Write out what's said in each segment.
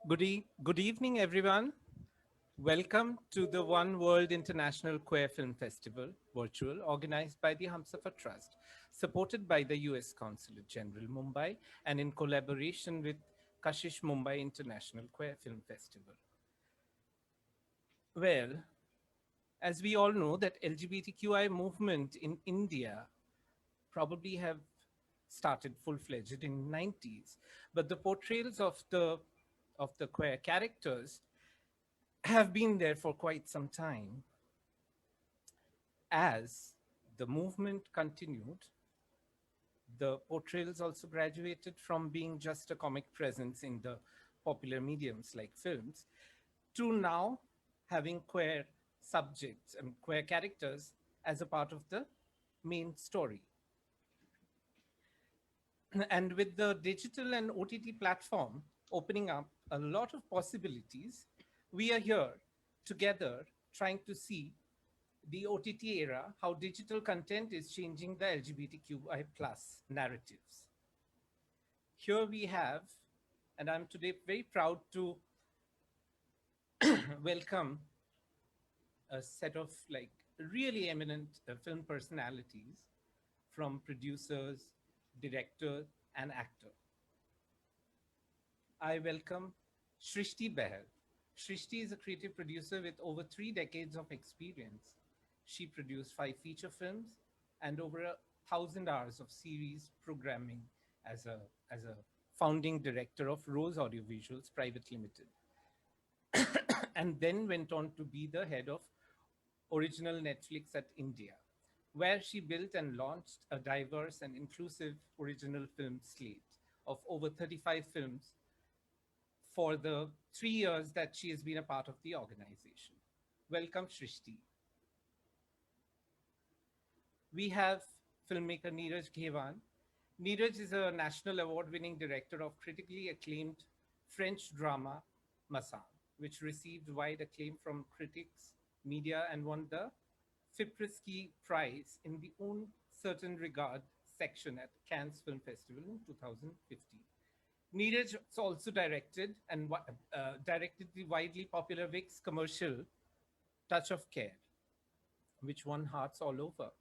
Good evening, everyone. Welcome to the One World International Queer Film Festival, virtual, organized by the Humsafar Trust, supported by the US Consulate General Mumbai, and in collaboration with KASHISH Mumbai International Queer Film Festival. Well, as we all know, that LGBTQI movement in India probably have started full-fledged in 90s, but the portrayals of the queer characters have been there for quite some time. As the movement continued, the portrayals also graduated from being just a comic presence in the popular mediums like films to now having queer subjects and queer characters as a part of the main story. And with the digital and OTT platform opening up a lot of possibilities, we are here together trying to see the OTT era, how digital content is changing the LGBTQI plus narratives. Here we have, and I'm today very proud to welcome a set of like really eminent film personalities from producers, director, and actor. I welcome Srishti Behl. Srishti is a creative producer with over 3 decades of experience. She produced 5 feature films and over 1,000 hours of series programming as a founding director of Rose Audiovisuals Private Limited, and then went on to be the head of original Netflix at India, where she built and launched a diverse and inclusive original film slate of over 35 films for the 3 years that she has been a part of the organization. Welcome, Srishti. We have filmmaker Neeraj Ghaywan. Neeraj is a national award-winning director of critically acclaimed French drama Massan, which received wide acclaim from critics, media, and won the Fipresci Prize in the own certain regard section at Cannes Film Festival in 2015. Neeraj also directed the widely popular Vicks commercial Touch of Care, which won hearts all over.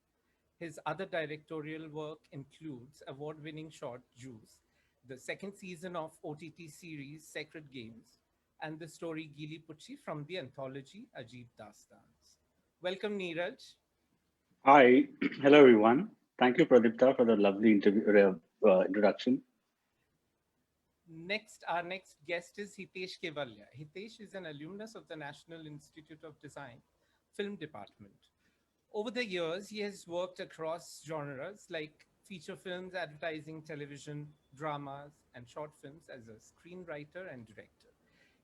His other directorial work includes award-winning short Juice, the second season of OTT series Sacred Games, and the story Gili Pucci from the anthology Ajib Dastans. Welcome, Neeraj. Hi, hello everyone. Thank you, Pradipta, for the lovely introduction. Our next guest is Hitesh Kewaliya. Hitesh is an alumnus of the National Institute of Design Film Department. Over the years, he has worked across genres like feature films, advertising, television, dramas, and short films as a screenwriter and director.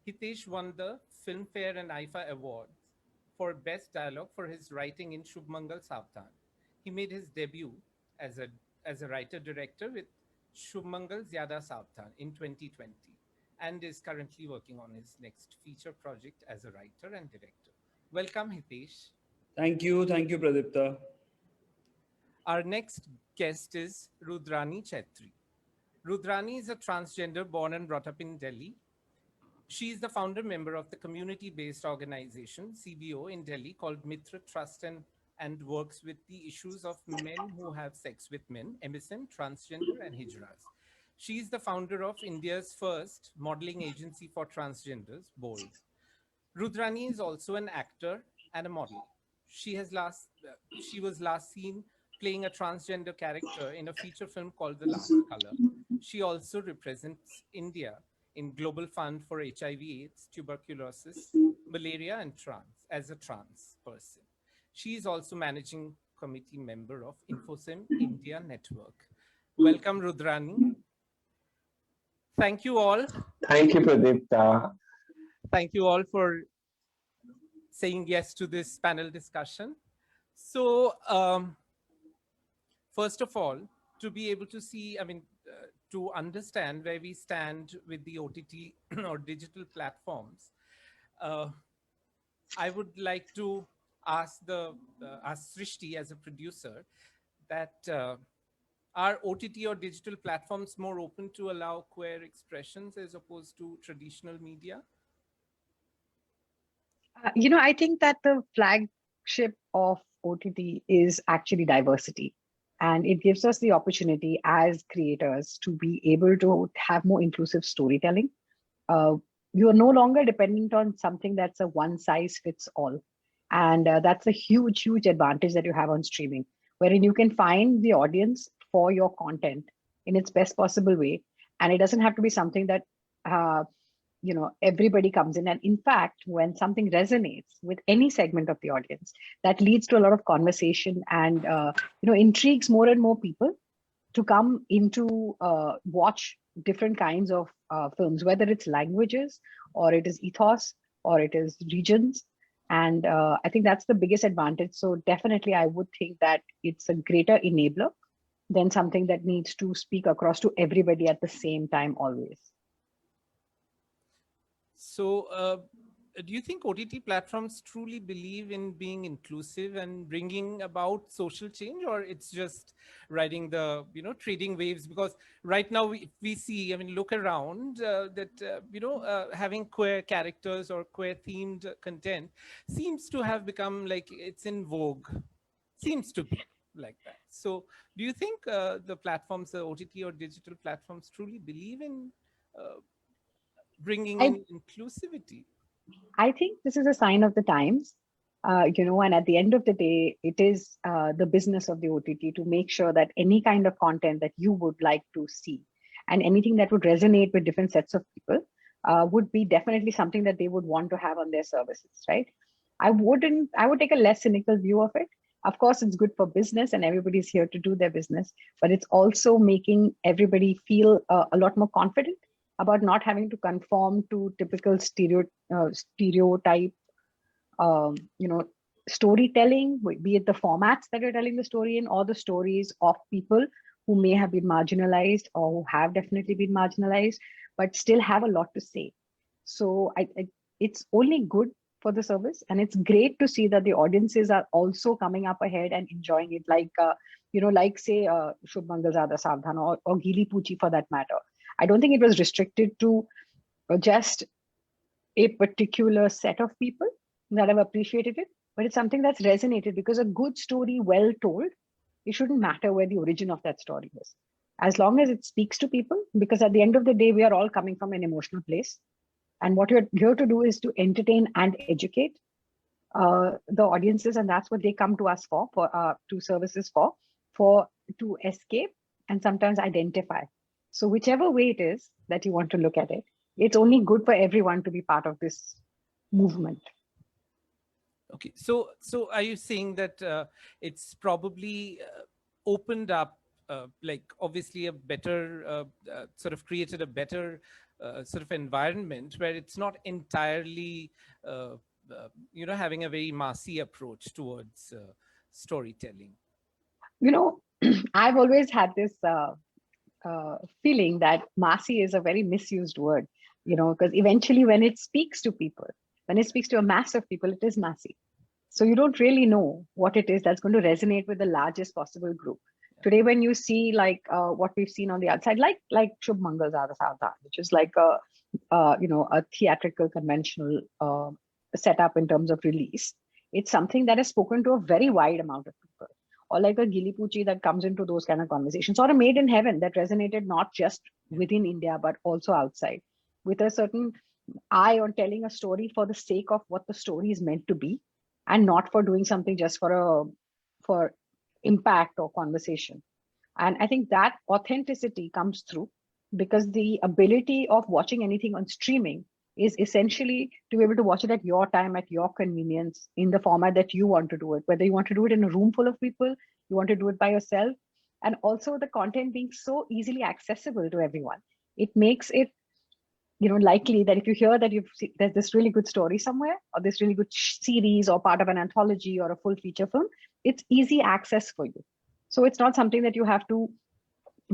Hitesh won the Filmfare and IFA Awards for Best Dialogue for his writing in Shubmangal Savdhan. He made his debut as a writer-director with Shubmangal Zyada Savdhan in 2020 and is currently working on his next feature project as a writer and director. Welcome, Hitesh. Thank you, Pradipta. Our next guest is Rudrani Chetri. Rudrani is a transgender born and brought up in Delhi. She is the founder member of the community-based organization CBO in Delhi called Mitra Trust and works with the issues of men who have sex with men, MSM, transgender, and hijras. She is the founder of India's first modeling agency for transgenders, BOLD. Rudrani is also an actor and a model. She was last seen playing a transgender character in a feature film called The Last Color. She also represents India in Global Fund for HIV/AIDS, tuberculosis, malaria, and trans as a trans person. She is also managing committee member of InfoSim India Network. Welcome, Rudrani. Thank you all. Thank you, Pradipta. Thank you all for saying yes to this panel discussion. So, first of all, to be able to see, to understand where we stand with the OTT or digital platforms, I would like to ask ask Srishti as a producer that Are OTT or digital platforms more open to allow queer expressions as opposed to traditional media? I think that the flagship of OTT is actually diversity. And it gives us the opportunity as creators to be able to have more inclusive storytelling. You are no longer dependent on something that's a one size fits all. And that's a huge, huge advantage that you have on streaming, wherein you can find the audience for your content in its best possible way. And it doesn't have to be something that uh, everybody comes in. And in fact, when something resonates with any segment of the audience, that leads to a lot of conversation and intrigues more and more people to come into watch different kinds of films, whether it's languages or it is ethos or it is regions. And I think that's the biggest advantage. So definitely I would think that it's a greater enabler than something that needs to speak across to everybody at the same time always. So do you think OTT platforms truly believe in being inclusive and bringing about social change, or it's just riding the, trading waves? Because right now we see, look around that, having queer characters or queer themed content seems to have become like it's in vogue, seems to be like that. So do you think the platforms, the OTT or digital platforms truly believe in bringing I in inclusivity? I think this is a sign of the times, and at the end of the day, it is the business of the OTT to make sure that any kind of content that you would like to see and anything that would resonate with different sets of people would be definitely something that they would want to have on their services, right? I would take a less cynical view of it. Of course, it's good for business and everybody's here to do their business, but it's also making everybody feel a lot more confident about not having to conform to typical stereotype, um, you know, storytelling, be it the formats that you're telling the story in or the stories of people who may have been marginalized or who have definitely been marginalized, but still have a lot to say. So it's only good for the service, and it's great to see that the audiences are also coming up ahead and enjoying it, like say Shubh Mangal Zyada Savdhan or Gili Poochi for that matter. I don't think it was restricted to just a particular set of people that have appreciated it, but it's something that's resonated because a good story, well told, it shouldn't matter where the origin of that story is. As long as it speaks to people, because at the end of the day, we are all coming from an emotional place. And what you're here to do is to entertain and educate the audiences, and that's what they come to us for to services for to escape and sometimes identify. So whichever way it is that you want to look at it, it's only good for everyone to be part of this movement. Okay, so are you saying that it's probably opened up, like obviously a better sort of created a better sort of environment where it's not entirely having a very massy approach towards storytelling? I've always had this feeling that massy is a very misused word, because eventually when it speaks to people, when it speaks to a mass of people, it is massy. So you don't really know what it is that's going to resonate with the largest possible group. Today, when you see like what we've seen on the outside, like Shubh Mangal Zyada Savdhan, which is like a theatrical conventional setup in terms of release, it's something that has spoken to a very wide amount of people. Or like a Gili Poochi that comes into those kind of conversations, or a Made in Heaven that resonated not just within India but also outside, with a certain eye on telling a story for the sake of what the story is meant to be, and not for doing something just for impact or conversation. And I think that authenticity comes through because the ability of watching anything on streaming is essentially to be able to watch it at your time, at your convenience, in the format that you want to do it, whether you want to do it in a room full of people, you want to do it by yourself, and also the content being so easily accessible to everyone. It makes it likely that if you hear that there's this really good story somewhere, or this really good series or part of an anthology or a full feature film, it's easy access for you. So it's not something that you have to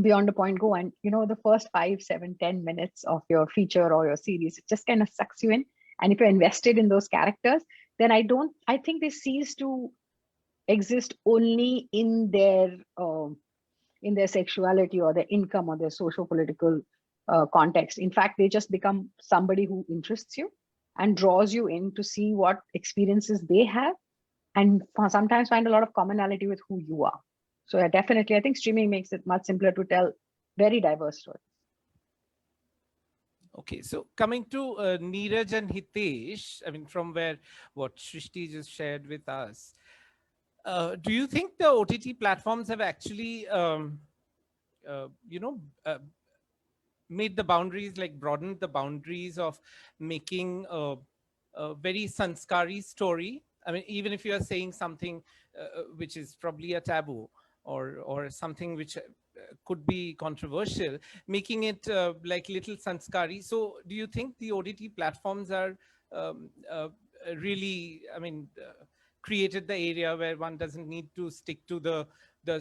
beyond a point go and the first 5, 7, 10 minutes of your feature or your series, it just kind of sucks you in. And if you're invested in those characters, then I think they cease to exist only in their in their sexuality or their income or their socio-political context. In fact, they just become somebody who interests you and draws you in to see what experiences they have, and sometimes find a lot of commonality with who you are. So yeah, definitely, I think streaming makes it much simpler to tell very diverse stories. Okay, so coming to Neeraj and Hitesh, I mean, from where what Srishti just shared with us, do you think the OTT platforms have actually, you know, made the boundaries, like broadened the boundaries of making a very sanskari story? I mean, even if you are saying something which is probably a taboo, or something which could be controversial, making it like little sanskari. So do you think the OTT platforms are um, uh, really, I mean, created the area where one doesn't need to stick to the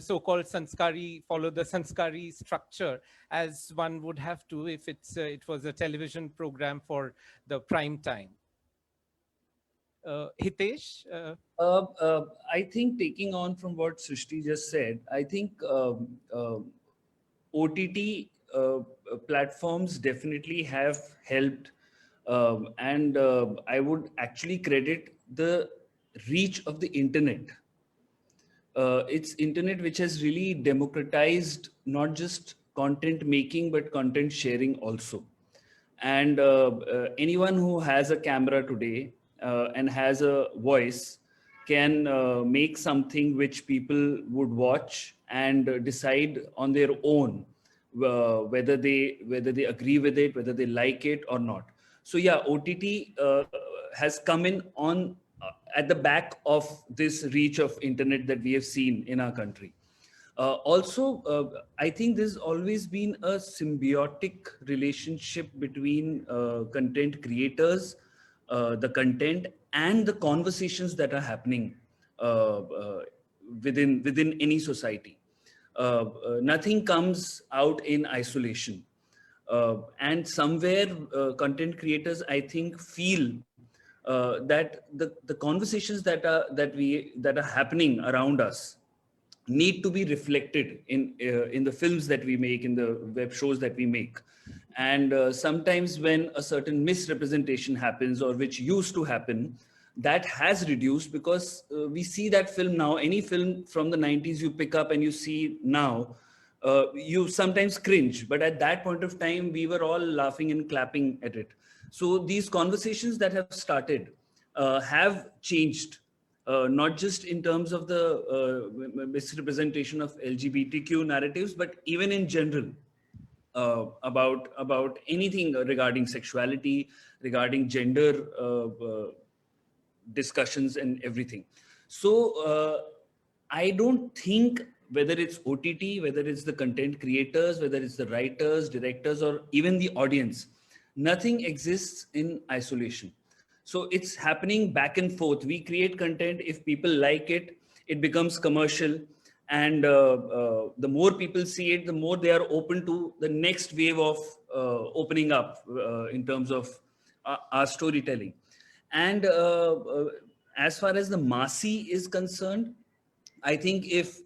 so-called sanskari, follow the sanskari structure as one would have to if it was a television program for the prime time? Hitesh? I think taking on from what Srishti just said, I think OTT platforms definitely have helped, and I would actually credit the reach of the internet. It's internet which has really democratized not just content making but content sharing also. And anyone who has a camera today and has a voice can make something which people would watch and decide on their own whether they agree with it, whether they like it or not. So yeah, OTT has come in on at the back of this reach of internet that we have seen in our country. I think there's always been a symbiotic relationship between content creators, the content, and the conversations that are happening within any society. Nothing comes out in isolation, and somewhere content creators, I think, feel that the conversations that are happening around us need to be reflected in the films that we make, in the web shows that we make. And sometimes when a certain misrepresentation happens, or which used to happen, that has reduced, because we see that film now. Any film from the 90s you pick up and you see now, you sometimes cringe, but at that point of time we were all laughing and clapping at it. So these conversations that have started have changed, not just in terms of the misrepresentation of LGBTQ narratives, but even in general, about anything regarding sexuality, regarding gender discussions and everything. So I don't think, whether it's OTT, whether it's the content creators, whether it's the writers, directors, or even the audience, nothing exists in isolation. So it's happening back and forth. We create content. If people like it, it becomes commercial. And the more people see it, the more they are open to the next wave of opening up in terms of our storytelling. And as far as the Masi is concerned, I think if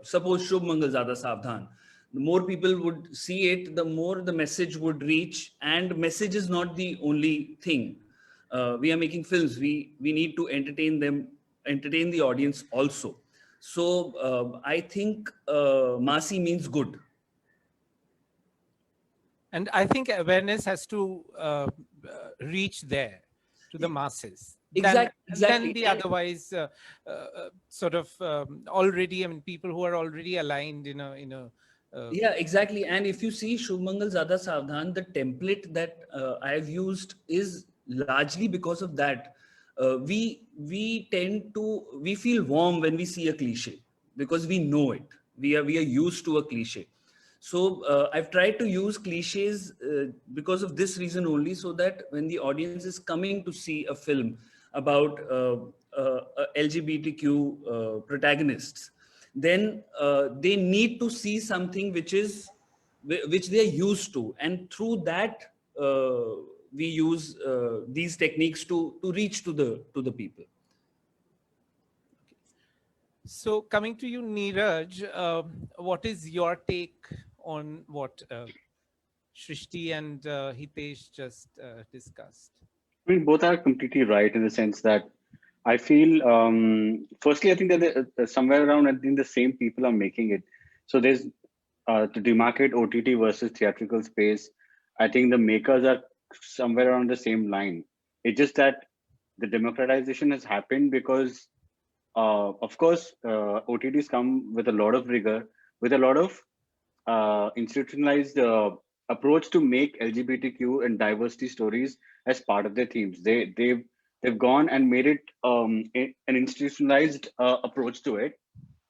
suppose Shubh Mangal Zyada Savdhan, the more people would see it, the more the message would reach. And message is not the only thing. We are making films. We need to entertain them, entertain the audience also. So I think Masi means good. And I think awareness has to reach there to the masses than the otherwise sort of already, I mean, people who are already aligned in a yeah, exactly. And if you see Shubh Mangal Zyada Savdhan, the template that I've used is largely because of that. We feel warm when we see a cliche, because we know it. We are used to a cliche. So I've tried to use cliches because of this reason only, so that when the audience is coming to see a film about LGBTQ protagonists, then they need to see something which they are used to, and through that we use these techniques to reach to the people. So coming to you, Neeraj, what is your take on what Srishti and Hitesh just discussed? I mean, both are completely right in the sense that I feel, firstly, I think that somewhere around, I think the same people are making it. So there's to demarcate OTT versus theatrical space. I think the makers are somewhere around the same line. It's just that the democratization has happened because, of course, OTTs come with a lot of rigor, with a lot of institutionalized approach to make LGBTQ and diversity stories as part of their themes. They've gone and made it an institutionalized approach to it.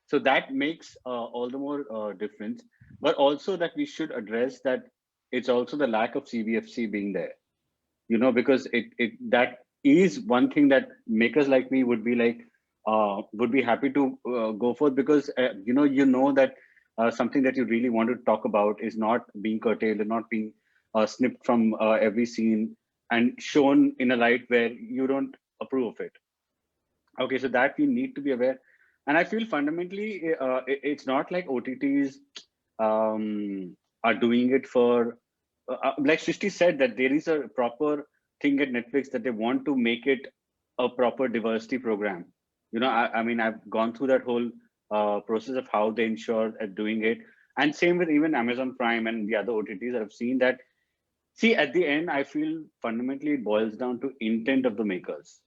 So that makes all the more difference. But also that we should address that it's also the lack of CBFC being there. Because it that is one thing that makers like me would be like would be happy to go for, because that something that you really want to talk about is not being curtailed and not being snipped from every scene and shown in a light where you don't approve of it. Okay, so that we need to be aware. And I feel fundamentally it's not like OTTs are doing it for like Srishti said, that there is a proper thing at Netflix that they want to make it a proper diversity program. I mean, I've gone through that whole process of how they ensure at doing it. And same with even Amazon Prime and the other OTTs. I've seen that. See, at the end, I feel fundamentally it boils down to intent of the makers.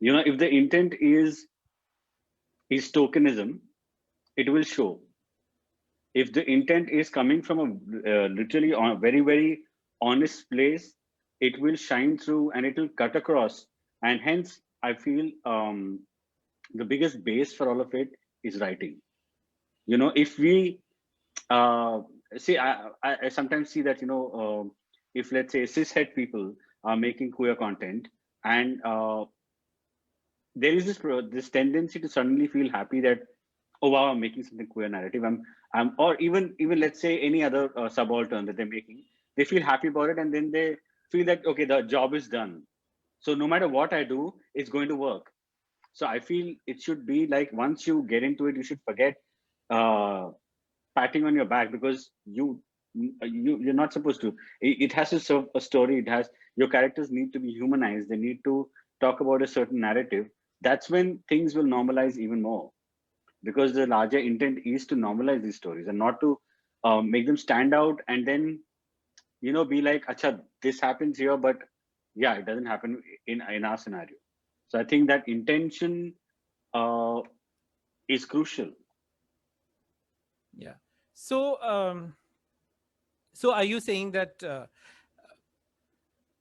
If the intent is tokenism, it will show. If the intent is coming from a literally on a very, very honest place, it will shine through and it will cut across. And hence, I feel the biggest base for all of it is writing. If we see, I sometimes see that, if let's say cishet people are making queer content, and there is this tendency to suddenly feel happy that, oh wow, I'm making something queer narrative. Or even let's say any other subaltern that they're making, they feel happy about it, and then they feel that okay, the job is done. So no matter what I do, it's going to work. So I feel it should be like once you get into it, you should forget uh, patting on your back, because you're not supposed to. It has to serve a story. It has Your characters need to be humanized. They need to talk about a certain narrative. That's when things will normalize even more, because the larger intent is to normalize these stories and not to make them stand out and then be like, acha, this happens here, but yeah, it doesn't happen in our scenario. So I think that intention uh, is crucial. Yeah. So, so are you saying that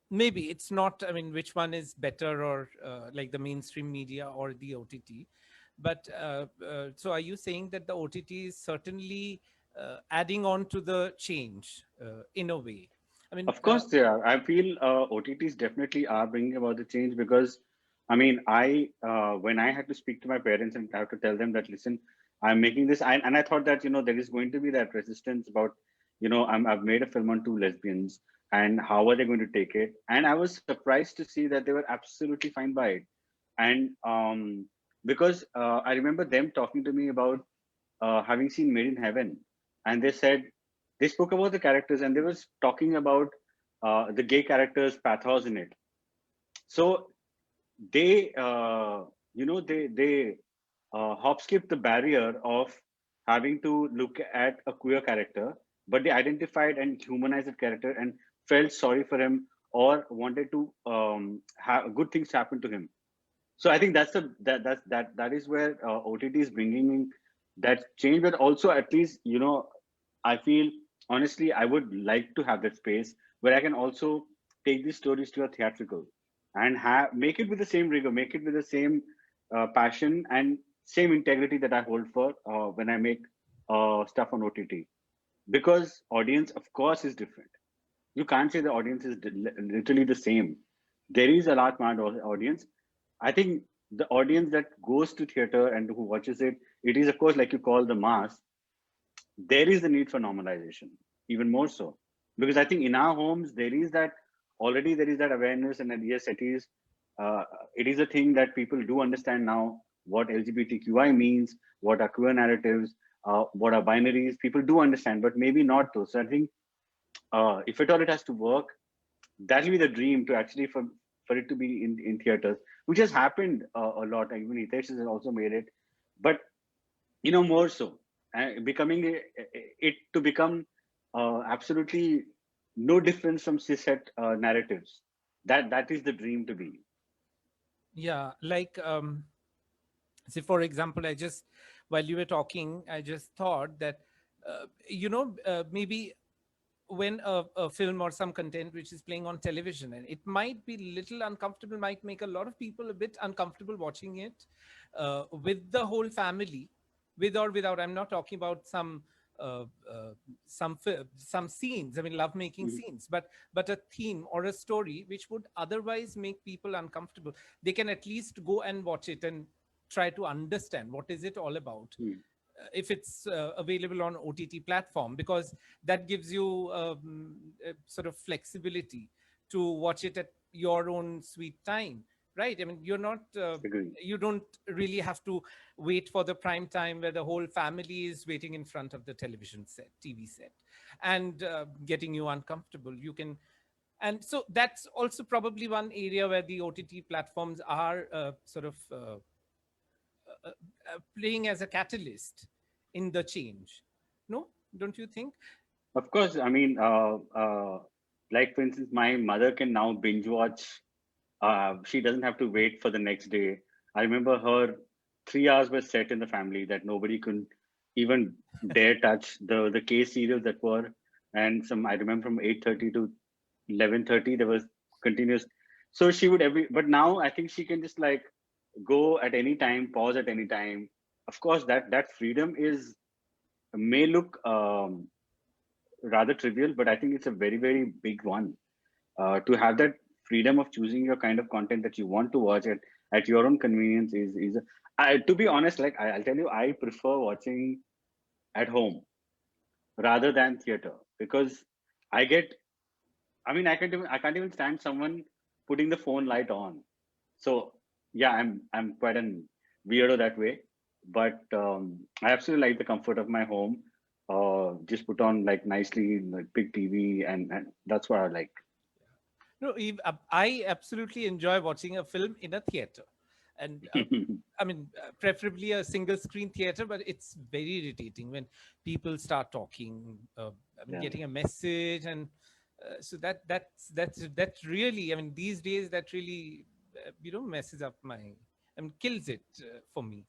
maybe it's not, I mean, which one is better, or like the mainstream media or the OTT? But so are you saying that the OTT is certainly adding on to the change in a way? I mean, Of course, they are. I feel OTTs definitely are bringing about the change, because, I mean, when I had to speak to my parents and I have to tell them that, listen, I'm making this, and I thought that there is going to be that resistance about, I've made a film on two lesbians, and how are they going to take it? And I was surprised to see that they were absolutely fine by it, and because I remember them talking to me about having seen Made in Heaven, and they spoke about the characters, and they was talking about the gay characters' pathos in it. So they, hop skip the barrier of having to look at a queer character, but they identified and humanized that character and felt sorry for him, or wanted to have good things happen to him. So I think that is where OTT is bringing in that change. But also, at least, I feel, honestly, I would like to have that space where I can also take these stories to a theatrical and make it with the same rigor, make it with the same passion and same integrity that I hold for when I make stuff on OTT. Because audience, of course, is different. You can't say the audience is literally the same. There is a large amount of audience. I think the audience that goes to theater and who watches it, it is, of course, like you call the mass. There is the need for normalization, even more so, because I think in our homes there is that awareness, and that yes, it is a thing that people do understand now, what LGBTQI means, what are queer narratives, what are binaries. People do understand, but maybe not those. So I think if at all it has to work, that'll be the dream to actually for it to be in theaters, which has happened a lot. Even Hitesh has also made it, but more so, becoming it to become absolutely no difference from cishet narratives. That is the dream to be. Yeah, like say for example, while you were talking, I just thought that maybe when a film or some content which is playing on television, and it might be little uncomfortable, might make a lot of people a bit uncomfortable watching it with the whole family, with or without. I'm not talking about uh, uh, some scenes, I mean love making Mhm. scenes, but a theme or a story which would otherwise make people uncomfortable, they can at least go and watch it and try to understand what is it all about, Mhm. if it's available on OTT platform, because that gives you a sort of flexibility to watch it at your own sweet time, right? I mean, you're not, Agree. you don't really have to wait for the prime time where the whole family is waiting in front of the television set, TV set, and getting you uncomfortable. You can, and so that's also probably one area where the OTT platforms are sort of playing as a catalyst in the change. No, don't you think? Of course, I mean, like for instance, my mother can now binge watch. She doesn't have to wait for the next day. I remember her 3 hours were set in the family that nobody could even dare touch the case serials that were, and some I remember from 8:30 to 11:30 there was continuous. So she would but now I think she can just like go at any time, pause at any time. Of course, that freedom is may look rather trivial, but I think it's a very, very big one. To have that freedom of choosing your kind of content that you want to watch at your own convenience is to be honest, like I'll tell you, I prefer watching at home rather than theater because I get, I mean, I can't even stand someone putting the phone light on. So yeah, I'm quite an weirdo that way, but I absolutely like the comfort of my home. Just put on like nicely like big TV, and that's what I like. No, I absolutely enjoy watching a film in a theater, and I mean, preferably a single screen theater. But it's very irritating when people start talking. I mean, Yeah, getting a message, and so that's really. I mean, these days that really messes up my, I mean, kills it for me.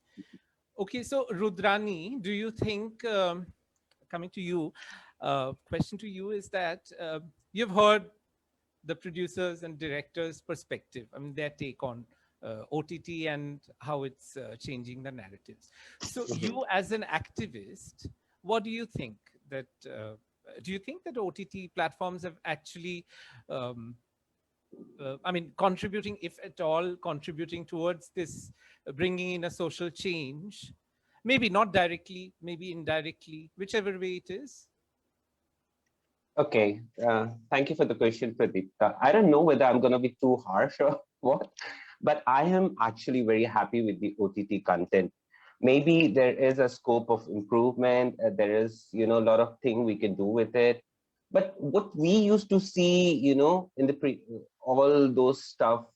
Okay, so Rudrani, do you think, coming to you, question to you is that you've heard the producers and directors' perspective, I mean, their take on OTT and how it's changing the narratives. So, Mhm. you as an activist, what do you think that? Do you think that OTT platforms have actually, um, I mean, contributing, if at all, contributing towards this bringing in a social change? Maybe not directly, maybe indirectly, whichever way it is. Okay, thank you for the question, Pradeep. I don't know whether I'm going to be too harsh or what, but I am actually very happy with the OTT content. Maybe there is a scope of improvement. There is, a lot of thing we can do with it. But what we used to see, in the all those stuff,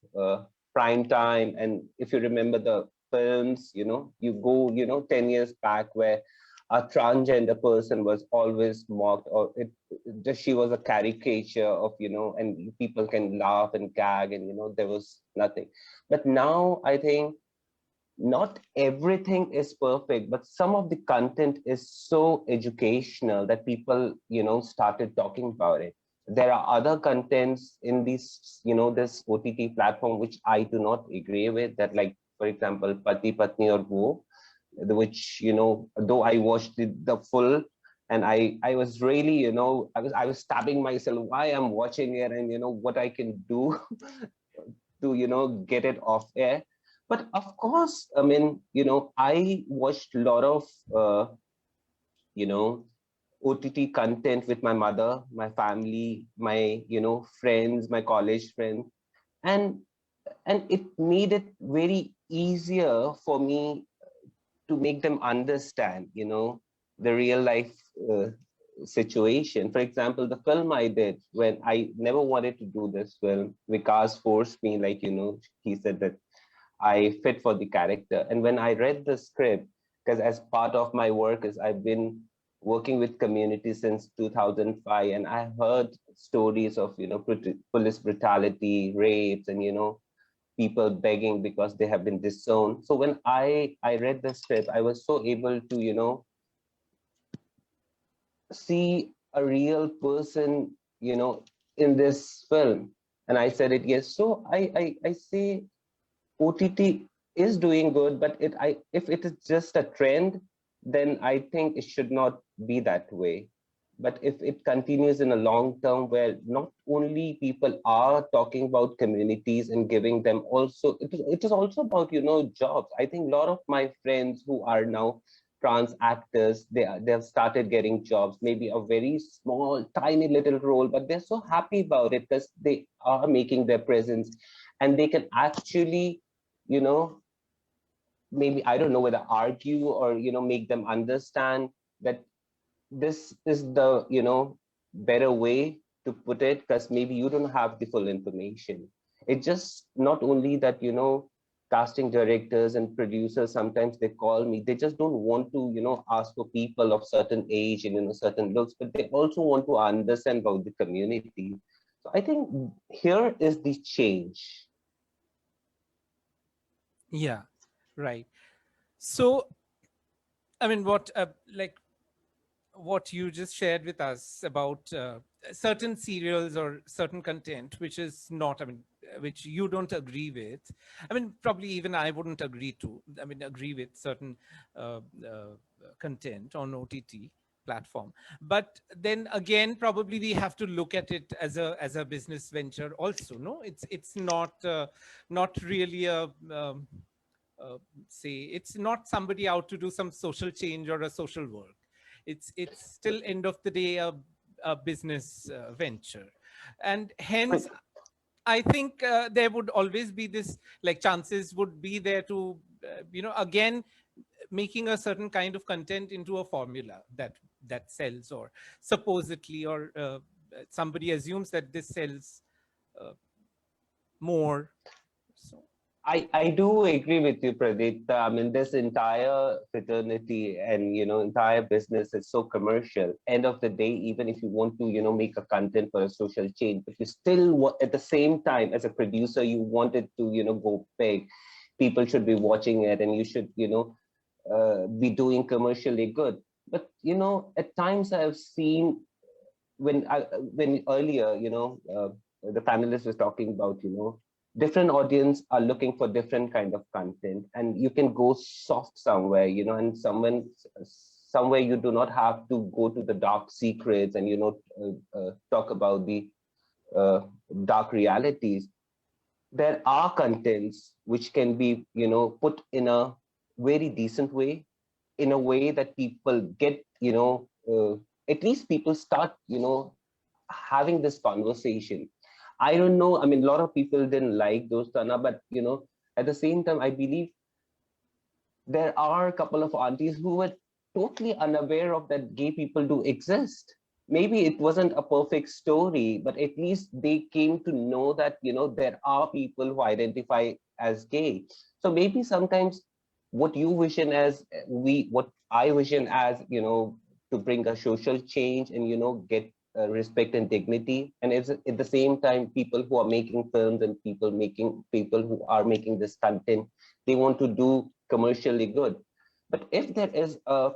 prime time, and if you remember the films, you go, 10 years back where a transgender person was always mocked, or just she was a caricature of, and people can laugh and gag, and there was nothing. But now I think not everything is perfect, but some of the content is so educational that people, started talking about it. There are other contents in this, this OTT platform which I do not agree with, that, like, for example, Pati Patni or Wo, which, though I watched the full, and I was really, I was stabbing myself why I'm watching it, and what I can do to, get it off air. But of course, I mean, I watched a lot of, you know, OTT content with my mother, my family, my, friends, my college friends. And and it made it very easier for me to make them understand, the real life situation. For example, the film I did, when I never wanted to do this film, Vikas forced me, like, he said that I fit for the character. And when I read the script, because as part of my work is I've been working with community since 2005, and I heard stories of, police brutality, rapes, and, people begging because they have been disowned. So when I read the script, I was so able to, see a real person, in this film. And I said it, yes. So I say OTT is doing good, but if it is just a trend, then I think it should not be that way. But if it continues in a long term where not only people are talking about communities and giving them also, it is also about, jobs. I think a lot of my friends who are now trans actors, they have started getting jobs, maybe a very small, tiny little role, but they're so happy about it because they are making their presence, and they can actually, you know, maybe, I don't know whether argue or, make them understand that this is the, better way to put it, because maybe you don't have the full information. It's just not only that, casting directors and producers, sometimes they call me, they just don't want to, ask for people of certain age and, certain looks, but they also want to understand about the community. So I think here is the change. Yeah, right. So, I mean, what you just shared with us about certain serials or certain content, which is not, I mean, which you don't agree with. I mean, probably even I wouldn't agree to. I mean, agree with certain content on OTT platform. But then again, probably we have to look at it as a business venture also. No, it's not really a say, it's not somebody out to do some social change or a social work. It's still end of the day a business venture, and hence I think there would always be this, like, chances would be there to again making a certain kind of content into a formula that sells, or supposedly, or somebody assumes that this sells uh, more. So I do agree with you, Pradeep. I mean, this entire fraternity and, entire business is so commercial. End of the day, even if you want to, make a content for a social change, but you still want, at the same time, as a producer, you want it to, go big. People should be watching it, and you should, be doing commercially good. But, at times I've seen when earlier, the panelists was talking about, different audience are looking for different kind of content, and you can go soft somewhere, and somewhere you do not have to go to the dark secrets and, talk about the uh, dark realities. There are contents which can be, put in a very decent way, in a way that people get, at least people start, having this conversation. I don't know. I mean, a lot of people didn't like those Tana, but at the same time, I believe there are a couple of aunties who were totally unaware of that gay people do exist. Maybe it wasn't a perfect story, but at least they came to know that, there are people who identify as gay. So maybe sometimes what you vision as what I vision as, to bring a social change and, get respect and dignity. And it's at the same time, people who are making films and people who are making this content, they want to do commercially good. But if there is a,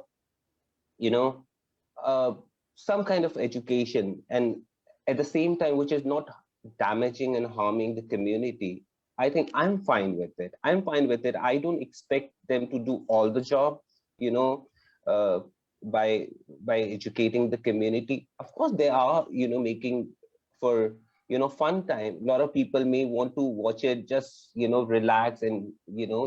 you know, some kind of education, and at the same time, which is not damaging and harming the community, I think I'm fine with it. I'm fine with it. I don't expect them to do all the job, you know, uh, by educating the community. Of course, they are, making for, fun time. A lot of people may want to watch it, just, relax and,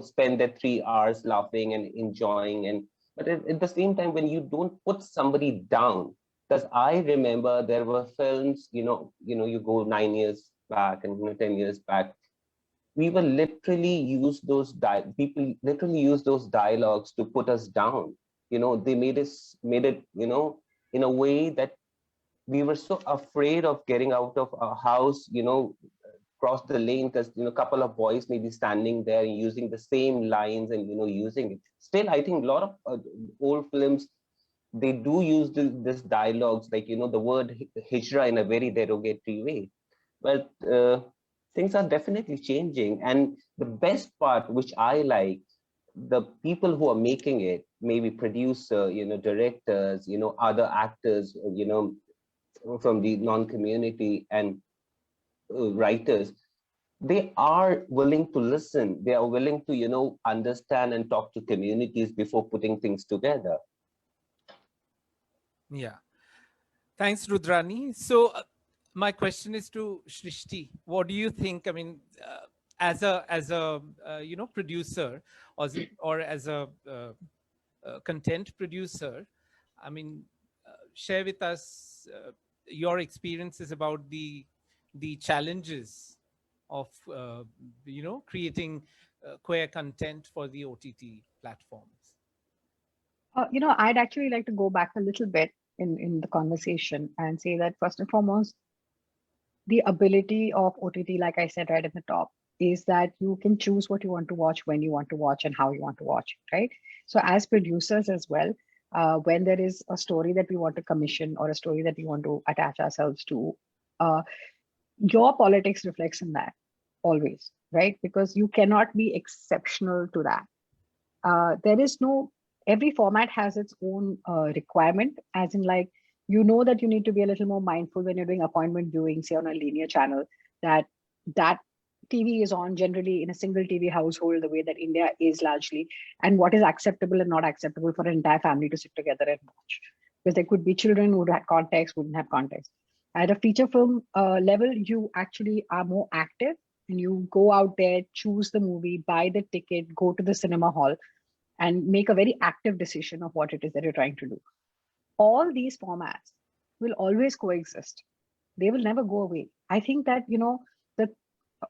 spend their 3 hours laughing and enjoying. And but at the same time, when you don't put somebody down, because I remember there were films, you go 9 years back and 10 years back, we will literally use those people literally use those dialogues to put us down. They made it, in a way that we were so afraid of getting out of our house, cross the lane, because a couple of boys may be standing there and using the same lines and using it. Still, I think a lot of old films, they do use this dialogues, like the word hijra in a very derogatory way. But things are definitely changing, and the best part, which I like, the people who are making it, maybe producer, directors, other actors, from the non-community, and writers, they are willing to listen. They are willing to, understand and talk to communities before putting things together. Yeah. Thanks, Rudrani. So my question is to Srishti. What do you think? I mean, as a producer, or as a content producer, I mean, share with us your experiences about the challenges of creating queer content for the OTT platforms. I'd actually like to go back a little bit in the conversation and say that first and foremost, the ability of OTT, like I said right at the top, is that you can choose what you want to watch, when you want to watch, and how you want to watch it, right? So as producers as well, when there is a story that we want to commission or a story that we want to attach ourselves to, your politics reflects in that always, right? Because you cannot be exceptional to that. There is no, every format has its own requirement, as in like, that you need to be a little more mindful when you're doing appointment viewing, say on a linear channel, that TV is on generally in a single TV household, the way that India is largely, and what is acceptable and not acceptable for an entire family to sit together and watch. Because there could be children who would have context, wouldn't have context. At a feature film level, you actually are more active and you go out there, choose the movie, buy the ticket, go to the cinema hall, and make a very active decision of what it is that you're trying to do. All these formats will always coexist. They will never go away. I think that, the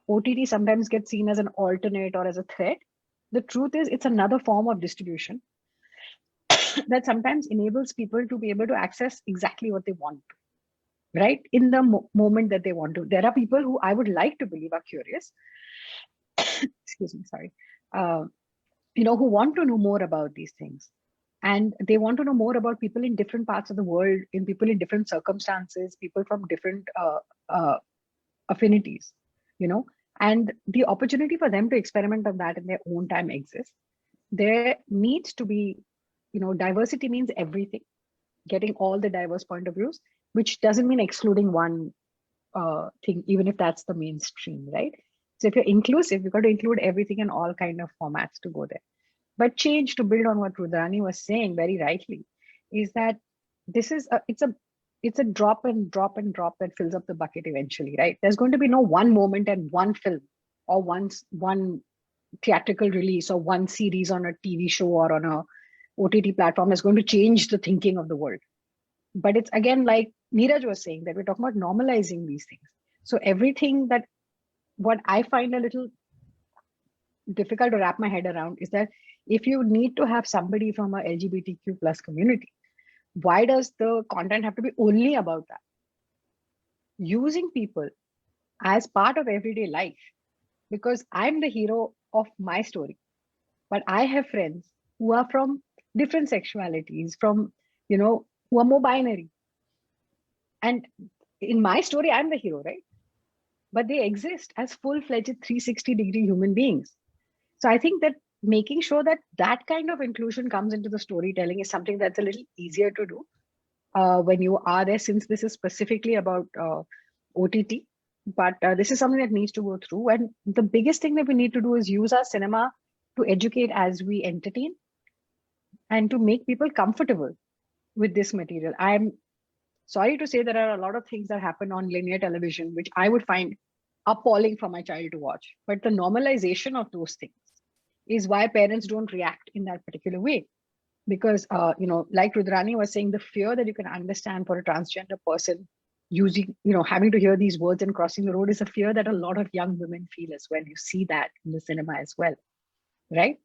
OTT sometimes gets seen as an alternate or as a threat. The truth is it's another form of distribution that sometimes enables people to be able to access exactly what they want to, right? In the moment that they want to. There are people who I would like to believe are curious, excuse me, sorry, who want to know more about these things. And they want to know more about people in different parts of the world, in people in different circumstances, people from different affinities, and the opportunity for them to experiment on that in their own time exists. There needs to be, diversity means everything, getting all the diverse point of views, which doesn't mean excluding one thing, even if that's the mainstream, right? So if you're inclusive, you've got to include everything in all kind of formats to go there. But change, to build on what Rudrani was saying very rightly, is that this is it's a drop and drop and drop that fills up the bucket eventually, right? There's going to be no one moment and one film or one theatrical release or one series on a TV show or on a OTT platform that's going to change the thinking of the world. But it's again, like Neeraj was saying, that we're talking about normalizing these things. So everything that, what I find a little difficult to wrap my head around is that if you need to have somebody from a LGBTQ plus community, why does the content have to be only about that? Using people as part of everyday life, because I'm the hero of my story, but I have friends who are from different sexualities, from, who are more binary. And in my story, I'm the hero, right? But they exist as full-fledged 360-degree human beings. So I think that making sure that that kind of inclusion comes into the storytelling is something that's a little easier to do when you are there, since this is specifically about OTT. But this is something that needs to go through. And the biggest thing that we need to do is use our cinema to educate as we entertain and to make people comfortable with this material. I'm sorry to say there are a lot of things that happen on linear television, which I would find appalling for my child to watch. But the normalization of those things is why parents don't react in that particular way. Because, like Rudrani was saying, the fear that you can understand for a transgender person using, having to hear these words and crossing the road is a fear that a lot of young women feel as well. You see that in the cinema as well, right?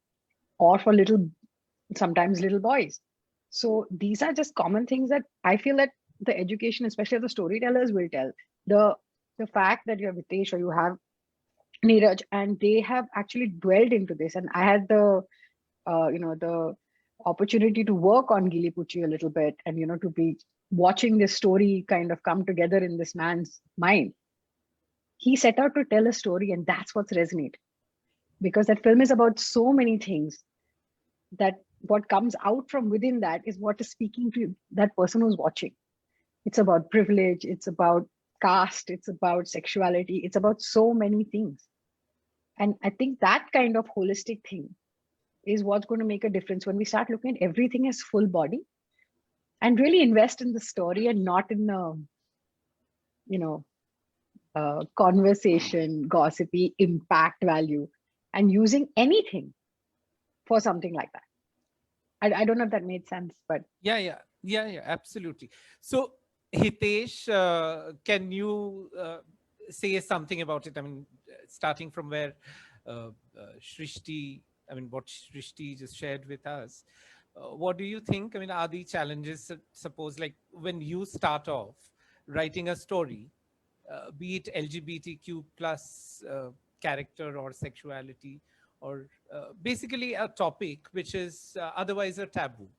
Or for sometimes little boys. So these are just common things that I feel that the education, especially the storytellers, will tell. The fact that you have Hitesh or you have Neeraj, and they have actually dwelled into this. And I had the opportunity to work on Gili Pucci a little bit, and to be watching this story kind of come together in this man's mind. He set out to tell a story, and that's what's resonate, because that film is about so many things that what comes out from within that is what is speaking to that person who's watching. It's about privilege, it's about caste, it's about sexuality, it's about so many things. And I think that kind of holistic thing is what's going to make a difference when we start looking at everything as full body and really invest in the story and not in conversation, gossipy, impact value, and using anything for something like that. I don't know if that made sense, but yeah, absolutely. So Hitesh, can you say something about it? I mean, starting from where Srishti, what Srishti just shared with us. What do you think? I mean, are the challenges, suppose, like when you start off writing a story, be it LGBTQ plus character or sexuality, or basically a topic which is otherwise a taboo?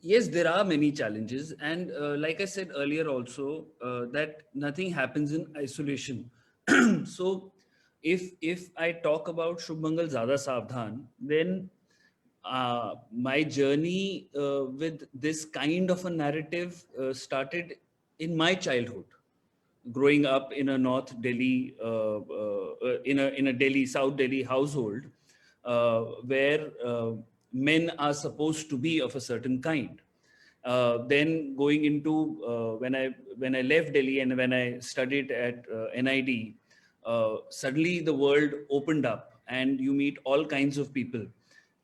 Yes, there are many challenges. And like I said earlier also, that nothing happens in isolation. So if I talk about Shubh Mangal Zyada Savdhan, then my journey with this kind of a narrative started in my childhood, growing up in a North Delhi, in a Delhi, South Delhi household, where men are supposed to be of a certain kind. Then going into when I left Delhi and when I studied at NID, suddenly the world opened up and you meet all kinds of people,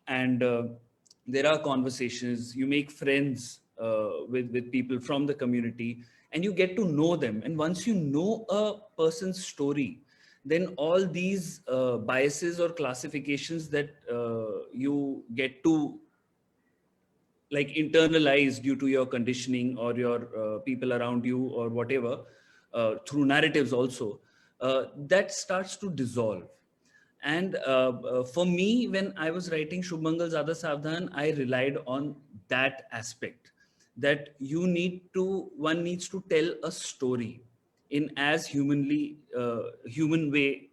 and there are conversations. You make friends with people from the community, and you get to know them. And once you know a person's story, then all these biases or classifications that you get to like internalize due to your conditioning or your people around you or whatever, through narratives also, that starts to dissolve. And for me, when I was writing Shubh Mangal Zyada Savdhan, I relied on that aspect, that one needs to tell a story in as humane way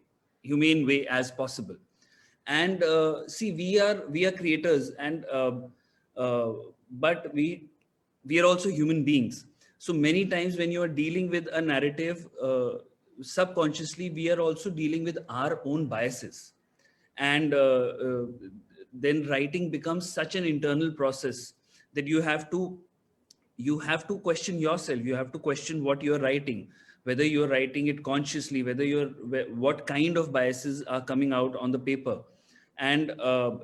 as possible. And see, we are creators, and but we are also human beings. So many times when you are dealing with a narrative, subconsciously we are also dealing with our own biases. And then writing becomes such an internal process that you have to question yourself. You have to question what you're writing, whether you're writing it consciously, what kind of biases are coming out on the paper. And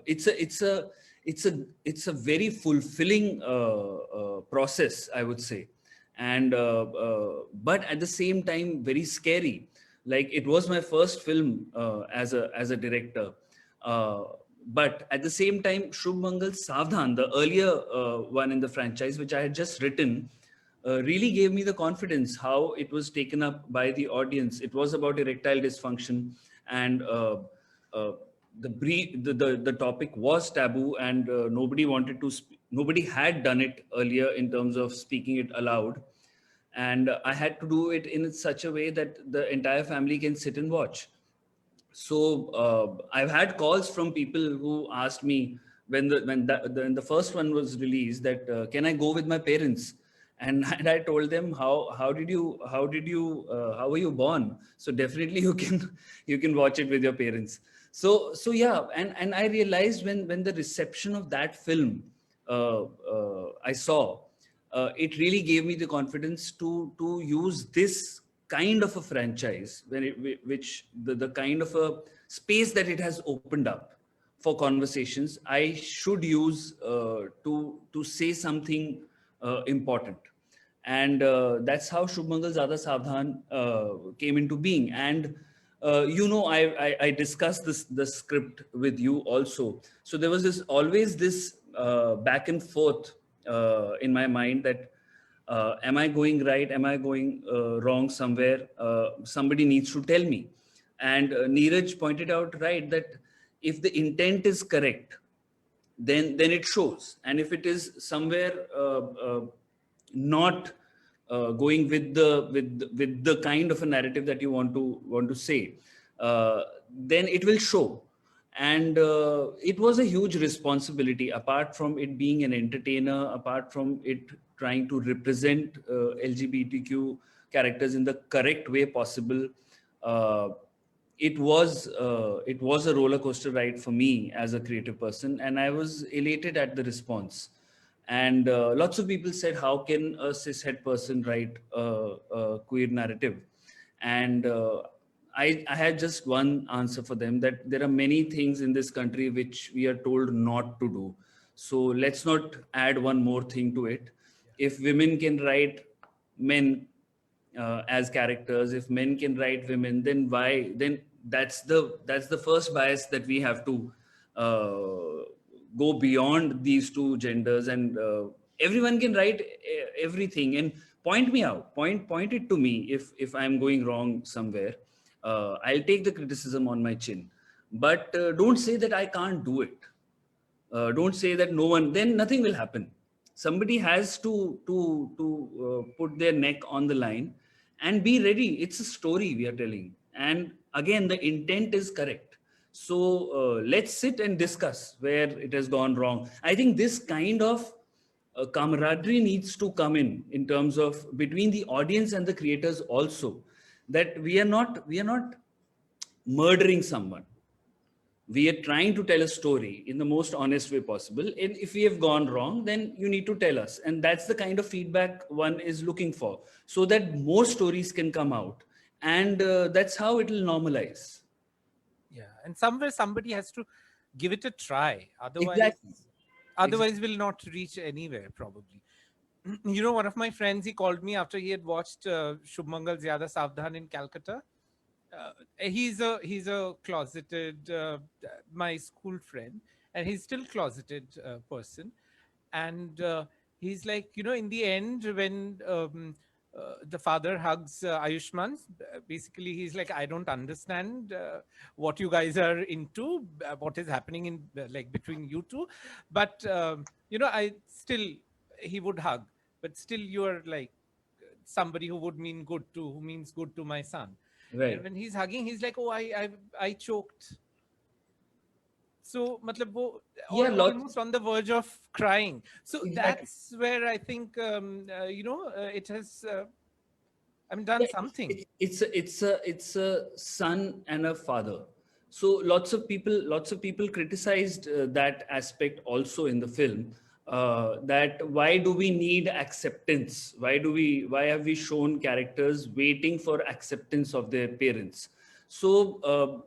it's a very fulfilling process, I would say. And but at the same time very scary. Like, it was my first film as a director. uh, but at the same time, Shubh Mangal Savdhan, the earlier one in the franchise, which I had just written, really gave me the confidence how it was taken up by the audience. It was about erectile dysfunction, and uh, the topic was taboo, and nobody had done it earlier in terms of speaking it aloud. And I had to do it in such a way that the entire family can sit and watch. So I've had calls from people who asked me when the first one was released, that can I go with my parents? And, and I told them, how were you born? So definitely you can watch it with your parents. So yeah, and I realized when the reception of that film I saw, it really gave me the confidence to use this kind of a franchise, which the kind of a space that it has opened up for conversations, I should use to say something important. And that's how Shubh Mangal Zyada Savdhan came into being. And I discussed the script with you also. So there was always this back and forth in my mind that am I going right? Am I going wrong somewhere? Somebody needs to tell me. And Neeraj pointed out right that if the intent is correct, then it shows. And if it is somewhere not going with the kind of a narrative that you want to say, then it will show. And it was a huge responsibility, apart from it being an entertainer, apart from it trying to represent LGBTQ characters in the correct way possible. uh, it was a roller coaster ride for me as a creative person, and I was elated at the response. And lots of people said, how can a cishet person write a queer narrative? And I had just one answer for them, that there are many things in this country which we are told not to do. So let's not add one more thing to it. If women can write men as characters, if men can write women, then why? Then that's the first bias that we have to go beyond these two genders. And everyone can write everything, and point me out, point it to me if I'm going wrong somewhere. I'll take the criticism on my chin, but don't say that I can't do it. Don't say that no one, then nothing will happen. Somebody has to put their neck on the line and be ready. It's a story we are telling, and again the intent is correct. So let's sit and discuss where it has gone wrong. I think this kind of camaraderie needs to come in terms of between the audience and the creators also, that we are not murdering someone. We are trying to tell a story in the most honest way possible, and if we have gone wrong, then you need to tell us. And that's the kind of feedback one is looking for, so that more stories can come out. And that's how it will normalize. Yeah, and somewhere somebody has to give it a try. Exactly. Otherwise we'll not reach anywhere probably. One of my friends, he called me after he had watched Shubh Mangal Zyada Savdhan in Calcutta. He's a closeted my school friend, and he's still closeted person. And he's like, in the end, when the father hugs Ayushman, basically he's like, I don't understand what you guys are into, what is happening in like between you two, but I still, he would hug, but still you are like somebody who means good to my son. And Right. when he's hugging, he's like, oh, I choked. So matlab wo, Yeah, lots. almost on the verge of crying. So Exactly. that's where I think it has done Yeah, something. it's a son and a father. So lots of people criticized that aspect also in the film. That why do we need acceptance? Why have we shown characters waiting for acceptance of their parents? So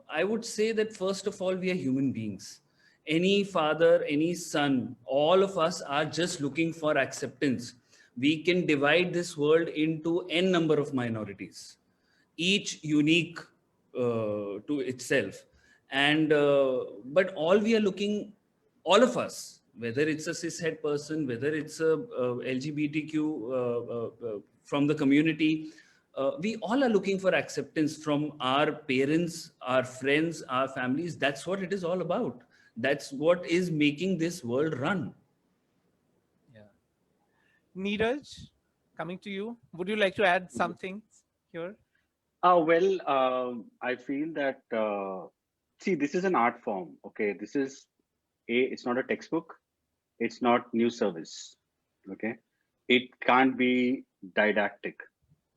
I would say that first of all, we are human beings. Any father, any son, all of us are just looking for acceptance. We can divide this world into n number of minorities, each unique to itself. And but all we are looking, all of us, whether it's a cishet person, whether it's a LGBTQ from the community, we all are looking for acceptance from our parents, our friends, our families. That's what it is all about. That's what is making this world run. Yeah. Neeraj, coming to you, would you like to add something here? I feel that, see, this is an art form. Okay. It's not a textbook. It's not news service. Okay. It can't be didactic.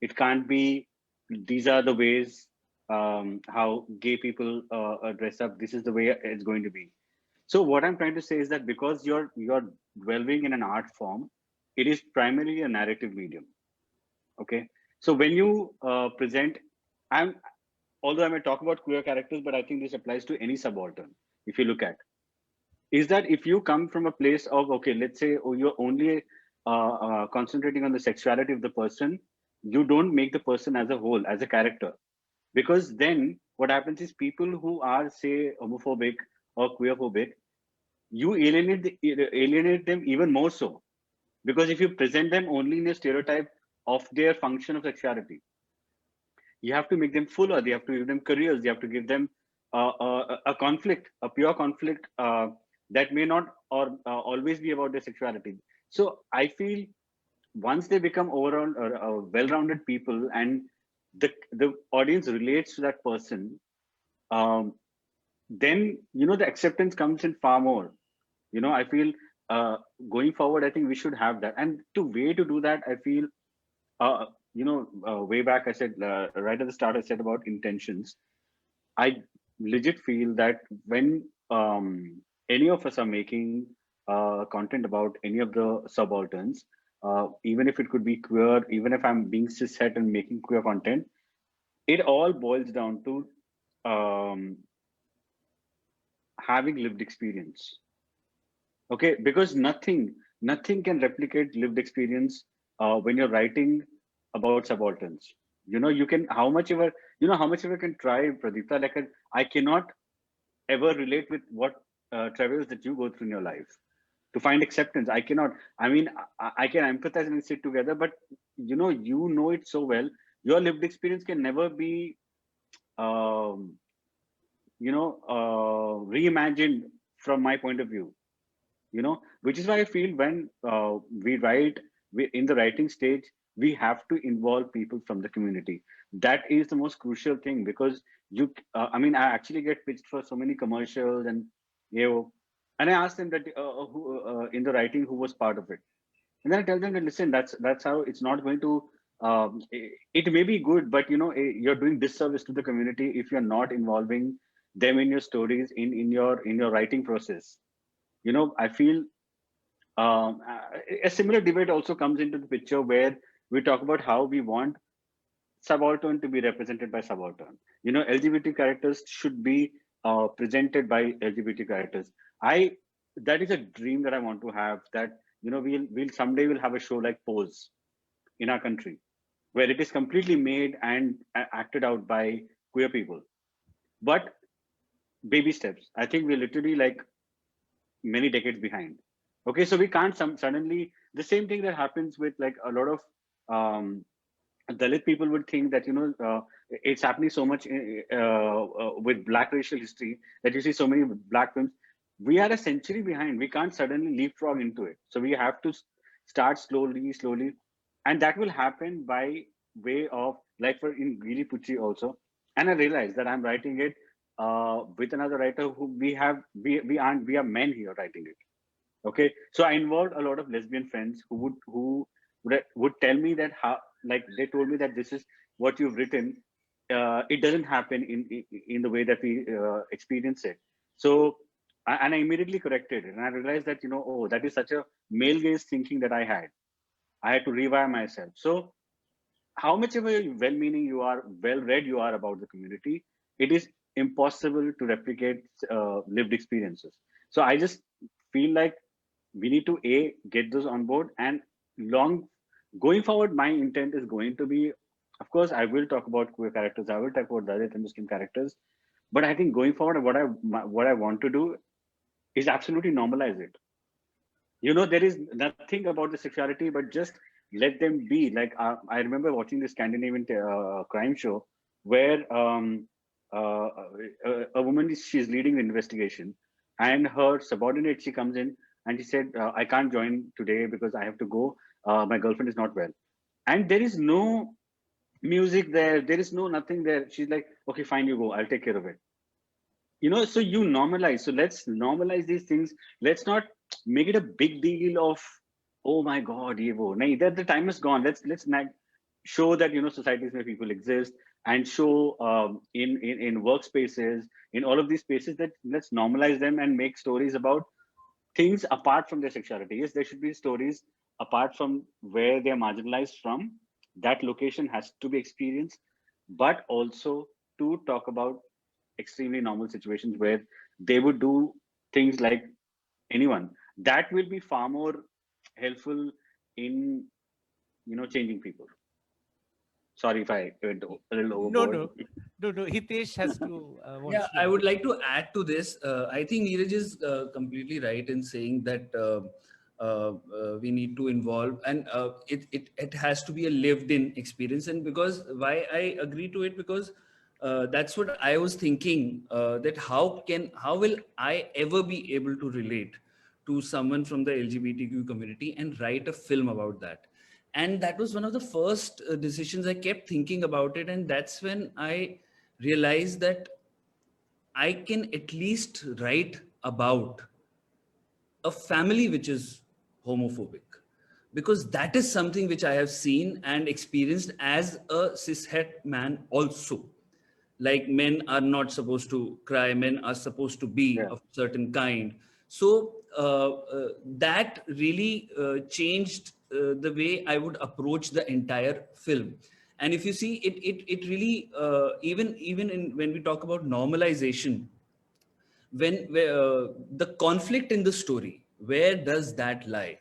It can't be, these are the ways how gay people dress up. This is the way it's going to be. So what I'm trying to say is that because you're dwelling in an art form, it is primarily a narrative medium. Okay. So when you present, I'm although I may talk about queer characters, but I think this applies to any subaltern. If you look at, is that if you come from a place of, okay, let's say, oh, you're only concentrating on the sexuality of the person, you don't make the person as a whole, as a character. Because then what happens is people who are, say, homophobic or queerphobic, you alienate them even more so. Because if you present them only in a stereotype of their function of sexuality, you have to make them fuller. You have to give them careers. You have to give them a conflict, a pure conflict that may not or always be about their sexuality. So I feel once they become overall well-rounded people and the audience relates to that person, um, then the acceptance comes in far more. I feel uh, going forward, I think we should have that. And to do that, I feel way back I said right at the start I said about intentions. I legit feel that when any of us are making content about any of the subalterns, even if it could be queer, even if I'm being cishet and making queer content, it all boils down to um, having lived experience. Okay, because nothing can replicate lived experience when you're writing about subalterns. You can how much ever can try, Pradipta. Like I cannot ever relate with what travails that you go through in your life to find acceptance. I cannot. I mean, I can empathize and sit together, but you know it so well. Your lived experience can never be, um, reimagined from my point of view. Which is why I feel when we write, in the writing stage, we have to involve people from the community. That is the most crucial thing, because I mean, I actually get pitched for so many commercials, and I ask them that who in the writing who was part of it, and then I tell them that, listen, that's how it's not going to. It may be good, but you're doing disservice to the community if you're not involving them in your stories, in your writing process. I feel a similar debate also comes into the picture where we talk about how we want subaltern to be represented by subaltern. LGBT characters should be presented by LGBT characters. I That is a dream that I want to have. That we'll someday we'll have a show like Pose in our country, where it is completely made and acted out by queer people. But baby steps. I think we're literally like many decades behind. Okay, so we can't suddenly the same thing that happens with like a lot of um, Dalit people would think that it's happening so much with Black racial history that you see so many Black films. We are a century behind. We can't suddenly leapfrog into it. So we have to start slowly, slowly, and that will happen by way of like for in Giri Pucci also. And I realized that I'm writing it with another writer who we are men here writing it. Okay, so I involved a lot of lesbian friends who would tell me that how, like they told me that this is what you've written. It doesn't happen in the way that we experience it. So and I immediately corrected it, and I realized that oh, that is such a male gaze thinking that I had. I had to rewire myself. So how much of a well-meaning you are, well-read you are about the community, it is impossible to replicate lived experiences. So I just feel like we need to get those on board, and long going forward my intent is going to be, of course I will talk about queer characters, I will talk about Dalit and Muslim characters, but I think going forward what I want to do is absolutely normalize it. There is nothing about the sexuality, but just let them be. Like I remember watching this Scandinavian crime show where a woman she's leading the investigation, and her subordinate, she comes in and she said, I can't join today because I have to go. My girlfriend is not well, and there is no music there. There is no nothing there. She's like, okay, fine, you go. I'll take care of it. So you normalize. So let's normalize these things. Let's not make it a big deal of, oh my God, Evo. Nahi, that the time is gone. Let's show that societies where people exist, and show in workspaces, in all of these spaces, that let's normalize them and make stories about things apart from their sexuality. Yes, there should be stories apart from where they are marginalized from. That location has to be experienced, but also to talk about extremely normal situations where they would do things like anyone. That will be far more helpful in, changing people. Sorry if I went a little No, overboard. no, no, no. Hitesh has to Yeah, wants to I add. would like to add to this. I think Neeraj is completely right in saying that we need to involve, and it has to be a lived-in experience. And because why I agree to it, because that's what I was thinking. That how will I ever be able to relate to someone from the LGBTQ community and write a film about that? And that was one of the first decisions I kept thinking about it, and that's when I realized that I can at least write about a family which is homophobic, because that is something which I have seen and experienced as a cishet man also. Like, men are not supposed to cry, men are supposed to be Yeah. of certain kind. So that really changed the way I would approach the entire film. And if you see it really even when we talk about normalization, the conflict in the story, where does that lie?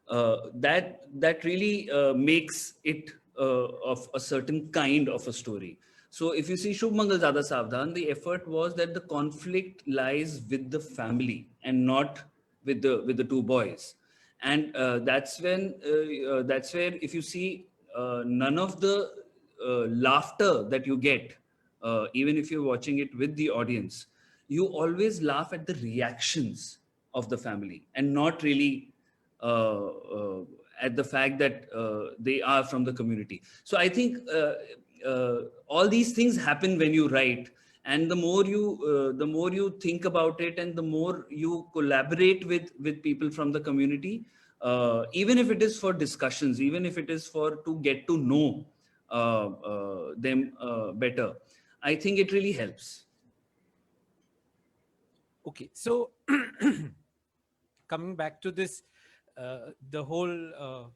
That really makes it of a certain kind of a story. So if you see Shubh Mangal Zada Savdhan, the effort was that the conflict lies with the family and not with the two boys. And that's where, if you see, none of the laughter that you get, even if you're watching it with the audience, you always laugh at the reactions of the family and not really at the fact that they are from the community. So I think all these things happen when you write, and the more you think about it, and the more you collaborate with people from the community, even if it is for discussions, even if it is for to get to know them better, I think it really helps. Okay, so coming back to this, the whole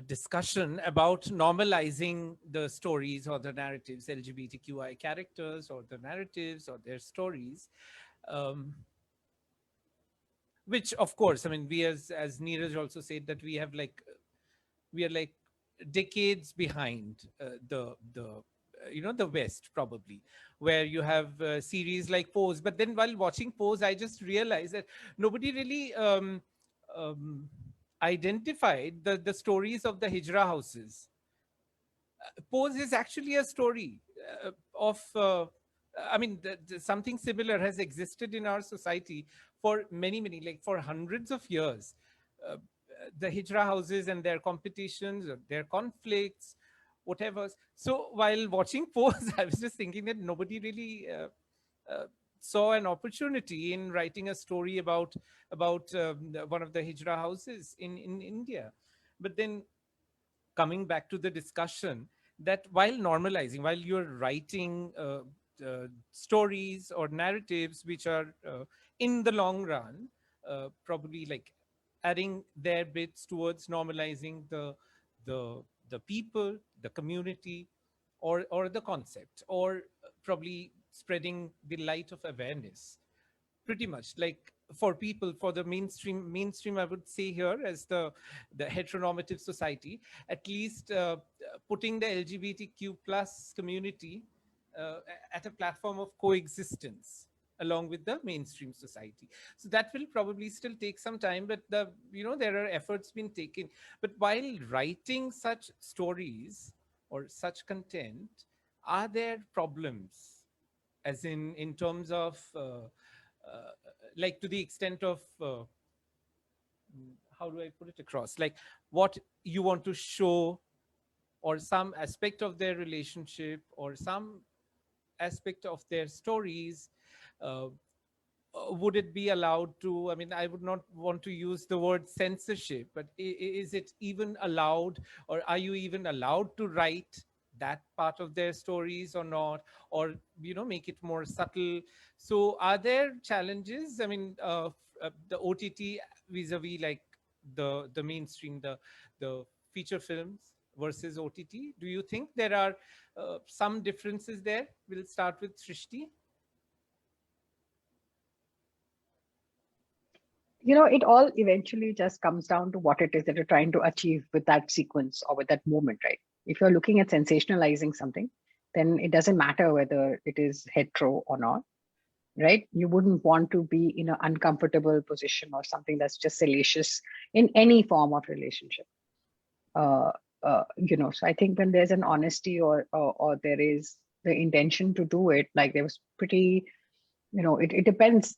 discussion about normalizing the stories or the narratives, LGBTQI characters or the narratives or their stories, um, which of course, I mean, we as Neeraj also said that we are like decades behind the West probably, where you have series like Pose. But then while watching Pose, I just realized that nobody really um, identified the stories of the Hijra houses. Pose is actually a story of. I mean, something similar has existed in our society for many, like for hundreds of years. Uh, the Hijra houses and their competitions, their conflicts, whatever. So while watching Pose, I was just thinking that nobody really uh, saw an opportunity in writing a story about one of the Hijra houses in India. But then coming back to the discussion, that while normalizing, while you're writing stories or narratives which are in the long run probably like adding their bits towards normalizing the people, the community, or the concept, or probably spreading the light of awareness, pretty much like for people, for the mainstream I would say here, as the heteronormative society, at least putting the LGBTQ plus community at a platform of coexistence along with the mainstream society. So that will probably still take some time, but there are efforts being taken. But while writing such stories or such content, are there problems, as in terms of like to the extent of how do I put it across, like what you want to show, or some aspect of their relationship, or some aspect of their stories, uh, would it be allowed to, I mean, I would not want to use the word censorship, but is it even allowed, or are you even allowed to write that part of their stories or not, or make it more subtle? So are there challenges, I mean, the OTT vis-a-vis like the mainstream, the feature films versus OTT? Do you think there are some differences there? We'll start with Srishti. it all eventually just comes down to what it is that you're trying to achieve with that sequence or with that moment, right? If you're looking at sensationalizing something, then it doesn't matter whether it is hetero or not, right? You wouldn't want to be in an uncomfortable position or something that's just salacious in any form of relationship. So I think when there's an honesty or there is the intention to do it, like there was pretty, it depends.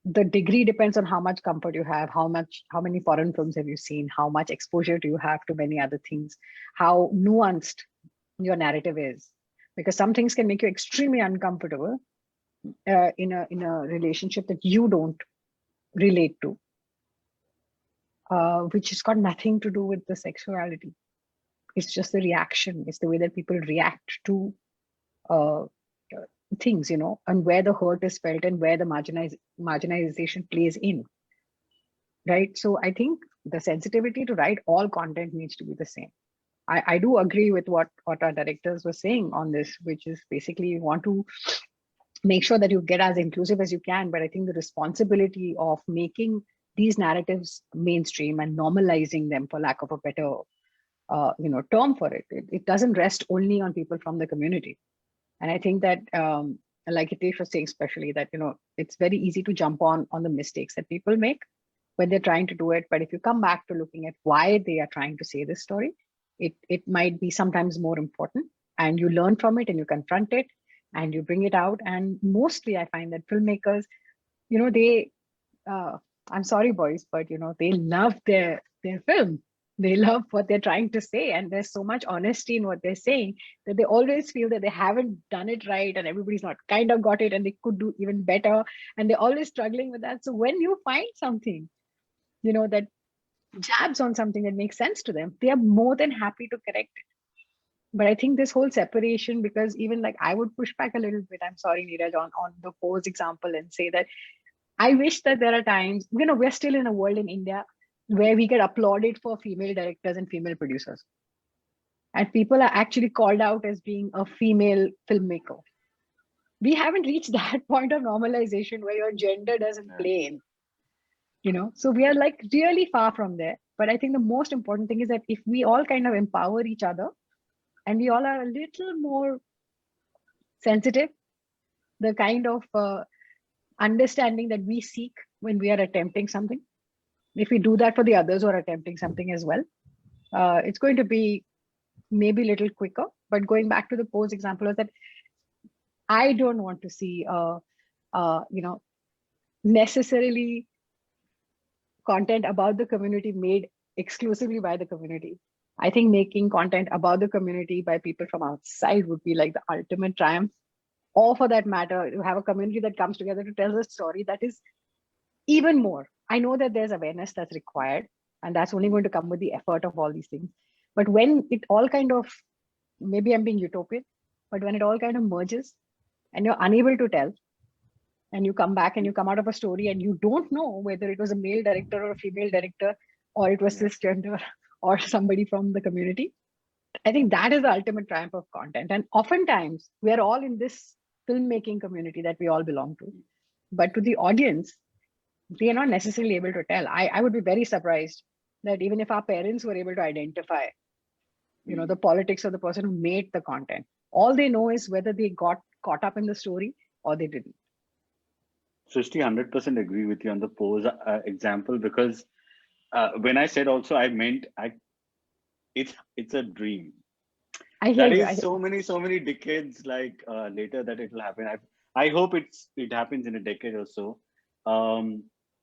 The degree depends on how much comfort you have, how many foreign films have you seen, how much exposure do you have to many other things, how nuanced your narrative is, because some things can make you extremely uncomfortable in a relationship that you don't relate to, which has got nothing to do with the sexuality. It's just the reaction. It's the way that people react to uh, things, and where the hurt is felt and where the marginalization plays in, right? So I think the sensitivity to write all content needs to be the same. I do agree with what our directors were saying on this, which is basically you want to make sure that you get as inclusive as you can. But I think the responsibility of making these narratives mainstream and normalizing them, for lack of a better term for it, it doesn't rest only on people from the community. And I think that, like Hitesh was saying, especially that, it's very easy to jump on the mistakes that people make when they're trying to do it. But if you come back to looking at why they are trying to say this story, it might be sometimes more important, and you learn from it and you confront it and you bring it out. And mostly I find that filmmakers, they, I'm sorry, boys, but, they love their film. They love what they're trying to say. And there's so much honesty in what they're saying that they always feel that they haven't done it right and everybody's not kind of got it and they could do even better. And they're always struggling with that. So when you find something, that jabs on something that makes sense to them, they are more than happy to correct it. But I think this whole separation, because even like I would push back a little bit, I'm sorry, Neeraj, on the Pose example and say that I wish that there are times, we're still in a world in India where we get applauded for female directors and female producers. And people are actually called out as being a female filmmaker. We haven't reached that point of normalization where your gender doesn't play in. So we are like really far from there. But I think the most important thing is that if we all kind of empower each other and we all are a little more sensitive, the kind of understanding that we seek when we are attempting something, if we do that for the others who are attempting something as well, it's going to be maybe a little quicker. But going back to the Pose example, is that I don't want to see necessarily content about the community made exclusively by the community. I think making content about the community by people from outside would be like the ultimate triumph. Or for that matter, you have a community that comes together to tell a story that is even more. I know that there's awareness that's required, and that's only going to come with the effort of all these things. But when it all kind of, maybe I'm being utopian, but when it all kind of merges and you're unable to tell, and you come back and you come out of a story and you don't know whether it was a male director or a female director, or it was cisgender or somebody from the community, I think that is the ultimate triumph of content. And oftentimes we are all in this filmmaking community that we all belong to, but to the audience, we are not necessarily able to tell. I would be very surprised that even if our parents were able to identify, the politics of the person who made the content, all they know is whether they got caught up in the story or they didn't. Srishti, 100% agree with you on the Pose example, because when I said also, I meant it's a dream. I hear That you. is so many decades like later that it will happen. I hope it happens in a decade or so.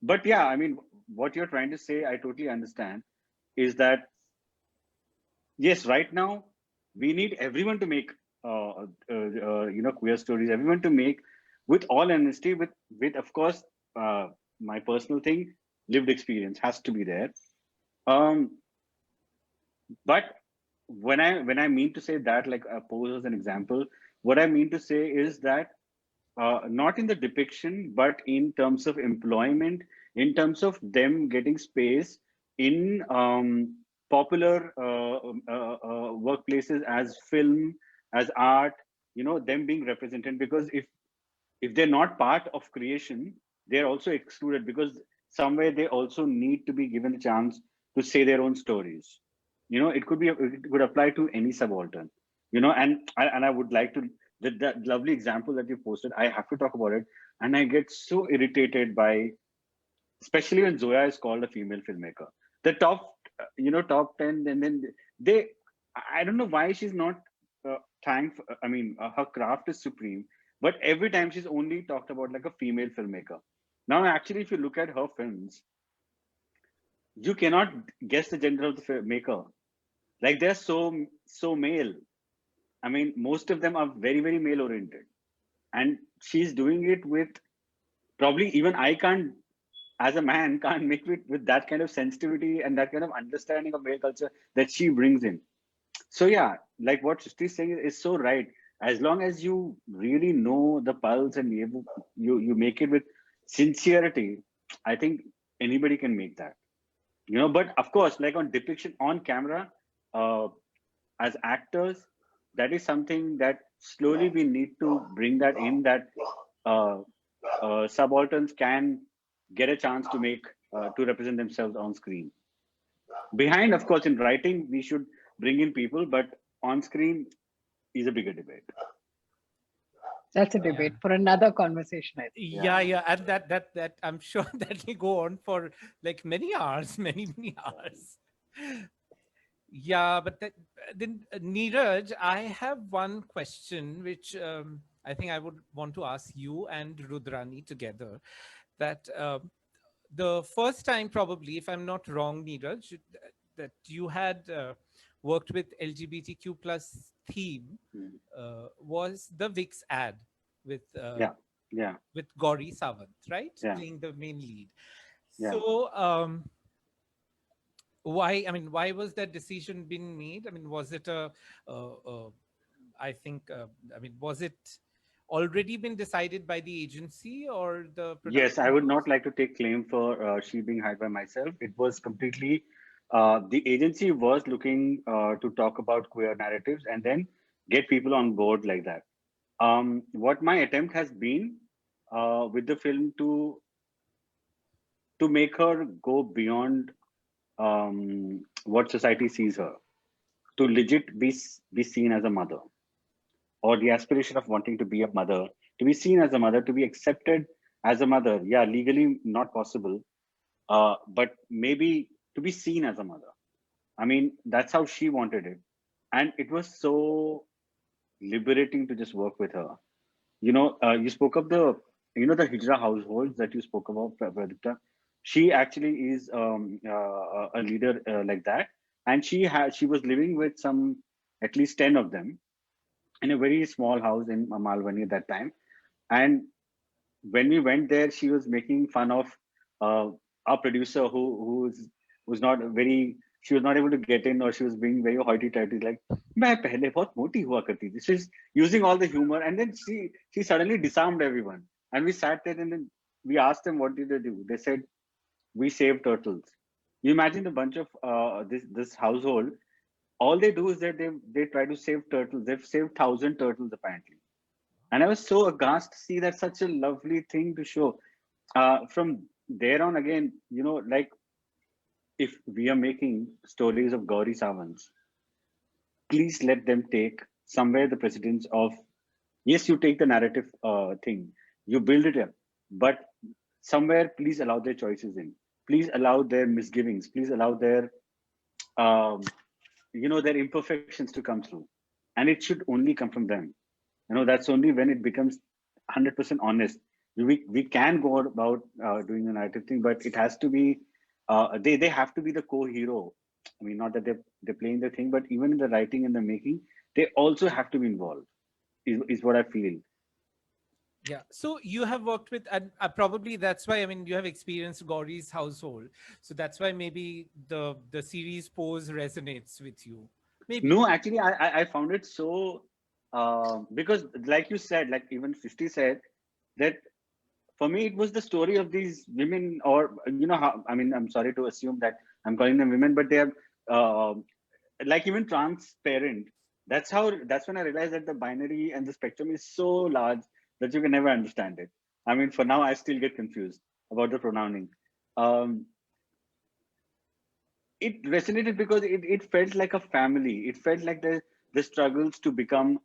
But yeah, I mean, what you're trying to say, I totally understand, is that yes, right now we need everyone to make queer stories. Everyone to make with all honesty, with of course my personal thing, lived experience has to be there. But when I mean to say that, like Pose as an example, what I mean to say is that not in the depiction, but in terms of employment, in terms of them getting space in popular workplaces as film, as art, them being represented. Because if they're not part of creation, they're also excluded, because somewhere they also need to be given the chance to say their own stories. It could be, it could apply to any subaltern. And I would like to, that lovely example that you posted, I have to talk about it. And I get so irritated by, especially when Zoya is called a female filmmaker. The top 10, and then they, I don't know why she's not thanked. I mean, her craft is supreme, but every time she's only talked about like a female filmmaker. Now, actually, if you look at her films, you cannot guess the gender of the filmmaker. Like they're so male. I mean, most of them are very, very male oriented, and she's doing it with, probably even I can't, as a man, can't make it with that kind of sensitivity and that kind of understanding of male culture that she brings in. So yeah, like what Srishti is saying is so right. As long as you really know the pulse and you make it with sincerity, I think anybody can make that. But of course, like on depiction on camera, uh, as actors, that is something that slowly we need to bring that in, that uh, subalterns can get a chance to make to represent themselves on screen. Behind, of course, in writing, we should bring in people, but on screen is a bigger debate. That's a debate for another conversation, I think. Yeah, and that I'm sure that will go on for like many hours, many hours. Yeah, but then Neeraj, I have one question which I think I would want to ask you and Rudrani together. That the first time, probably, if I'm not wrong, Neeraj, that you had worked with LGBTQ plus theme was the Vicks ad with Yeah. with Gauri Sawant, right? Yeah. Playing the main lead. Yeah. So why was that decision being made? I mean, was it I think, I mean, was it already been decided by the agency or the Yes, I production would house? not like to take claim for she being hired by myself. It was completely, the agency was looking to talk about queer narratives and then get people on board like that. What my attempt has been with the film to make her go beyond what society sees her, to legit be seen as a mother, or the aspiration of wanting to be a mother, to be seen as a mother, to be accepted as a mother. Yeah, legally not possible, but maybe to be seen as a mother. I mean, that's how she wanted it. And it was so liberating to just work with her. You spoke of the Hijra households that you spoke about, Pradipta. She actually is a leader like that. And she was living with at least 10 of them in a very small house in Malwani at that time. And when we went there, she was making fun of uh, our producer who's not very. She was not able to get in, or she was being very hoity-toity, like मैं पहले बहुत मोटी हुआ करती थी. She's using all the humor, and then she suddenly disarmed everyone. And we sat there, and then we asked them, what did they do? They said, we saved turtles. You imagine a bunch of this household. All they do is that they try to save turtles. They've saved 1,000 turtles apparently. And I was so aghast to see that, such a lovely thing to show. From there on, again, like, if we are making stories of Gauri Sawants, please let them take somewhere the precedence of, yes, you take the narrative thing, you build it up, but somewhere please allow their choices in. Please allow their misgivings. Please allow um, their imperfections to come through. And it should only come from them. That's only when it becomes 100% honest. We can go about doing the narrative thing, but it has to be, they have to be the co-hero. I mean, not that they're playing the thing, but even in the writing and the making, they also have to be involved, is what I feel. Yeah. So you have worked with, and probably that's why, I mean, you have experienced Gauri's household. So that's why maybe the series pose resonates with you. Maybe. No, actually, I found it so, because, like you said, like even Srishti said, that for me, it was the story of these women, or, how, I mean, I'm sorry to assume that I'm calling them women, but they are, uh, like, even transparent. That's when I realized that the binary and the spectrum is so large that you can never understand it. I mean, for now, I still get confused about the pronouncing. um, it resonated because it felt like a family. It felt like the struggles to become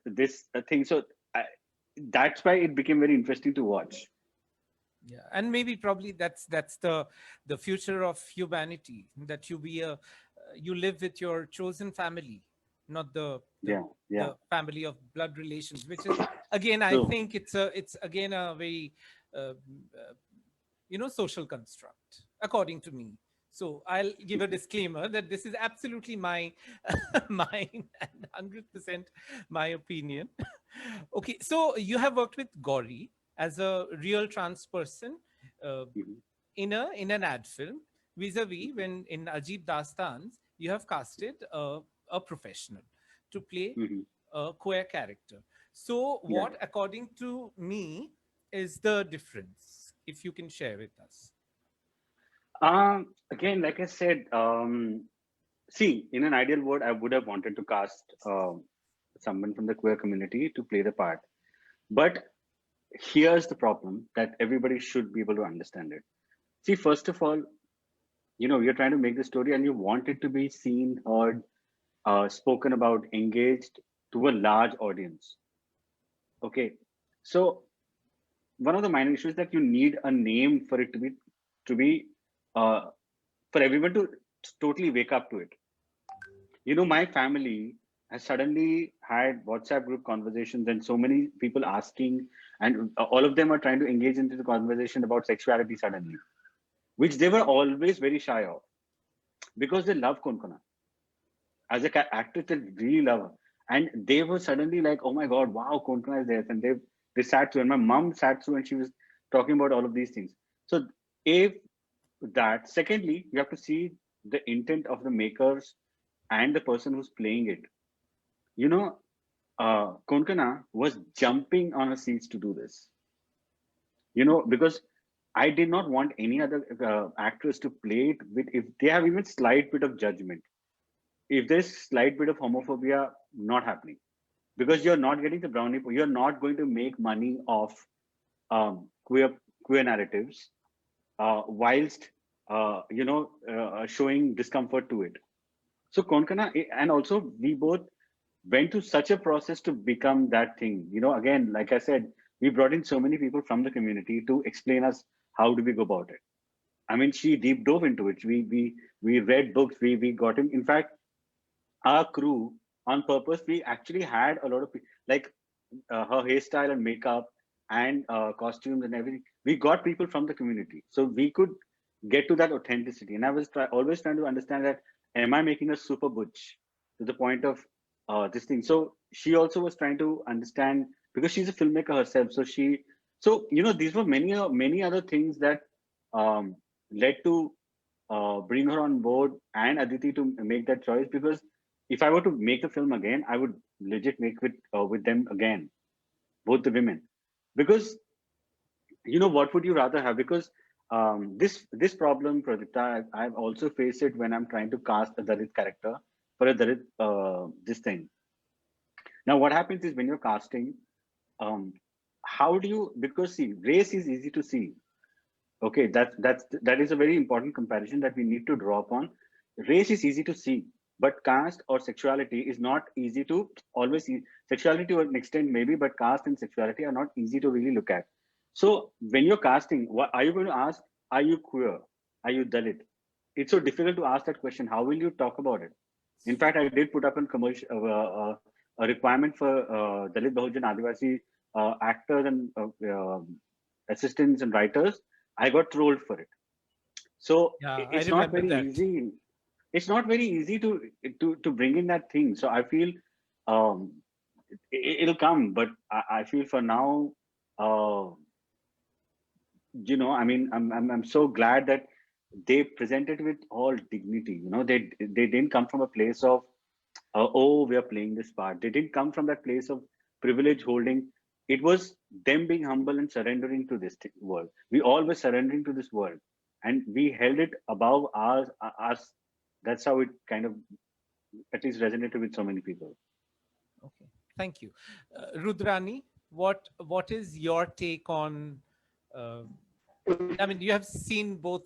this thing. So I, that's why it became very interesting to watch. Yeah, and maybe probably that's the future of humanity, that you be a you live with your chosen family, not Yeah, yeah. the family of blood relations, which is again, I So think it's again a very uh, social construct, according to me. So I'll give a disclaimer that this is absolutely my mine and 100% my opinion. Okay, so you have worked with Gauri as a real trans person uh, mhm, in an ad film, vis-a-vis when in Ajib Dastans you have casted a professional to play mhm, a queer character. So yeah. what, according to me, is the difference, if you can share with us? Again, like I said, see, in an ideal world, I would have wanted to cast someone from the queer community to play the part. But here's the problem that everybody should be able to understand it. See, first of all, you're trying to make the story and you want it to be seen, heard, spoken about, engaged to a large audience. Okay. So one of the minor issues that you need a name for it to be uh, for everyone to totally wake up to it. My family has suddenly had WhatsApp group conversations and so many people asking, and all of them are trying to engage into the conversation about sexuality suddenly, which they were always very shy of because they love Konkona. As a actress, they really love her. And they were suddenly like, oh my God, wow, Konkona is there. And they sat through, and my mom sat through and she was talking about all of these things. So, if that, secondly, you have to see the intent of the makers and the person who's playing it. You know, Konkana was jumping on her seats to do this. Because I did not want any other actress to play it with if they have even slight bit of judgment. If there's slight bit of homophobia, not happening because you're not getting the brownie. You're not going to make money off queer narratives whilst showing discomfort to it. So Konkana, and also we both went through such a process to become that thing. Again, like I said, we brought in so many people from the community to explain us how do we go about it. I mean, she deep dove into it. We read books. We got in. In fact, our crew on purpose, we actually had a lot of like her hairstyle and makeup and costumes and everything. We got people from the community, so we could get to that authenticity. And I was always trying to understand that am I making a super butch to the point of this thing. So she also was trying to understand because she's a filmmaker herself. So these were many other things that um, led to bring her on board and Aditi to make that choice because if I were to make the film again, I would legit make with them again, both the women, because what would you rather have? Because this problem, Pradipta, I've also faced it when I'm trying to cast a Dalit character for a Dalit this thing. Now, what happens is when you're casting, um, how do you? Because see, race is easy to see. Okay, that is a very important comparison that we need to draw upon. Race is easy to see, but caste or sexuality is not easy to always see. Sexuality to an extent maybe, but caste and sexuality are not easy to really look at. So when you're casting, what are you going to ask? Are you queer? Are you Dalit? It's so difficult to ask that question. How will you talk about it? In fact, I did put up a requirement for Dalit Bahujan Adivasi actors and assistants and writers. I got trolled for it. So Yeah, I it's not remember very that. easy. It's not very easy to bring in that thing. So I feel um, it'll come, but I feel for now, uh, I mean, I'm so glad that they presented with all dignity. They didn't come from a place of oh, we are playing this part. They didn't come from that place of privilege holding. It was them being humble and surrendering to this world. We all were surrendering to this world, and we held it above us. That's how it kind of at least resonated with so many people. Okay, thank you. Rudrani, what is your take on uh, I mean, you have seen both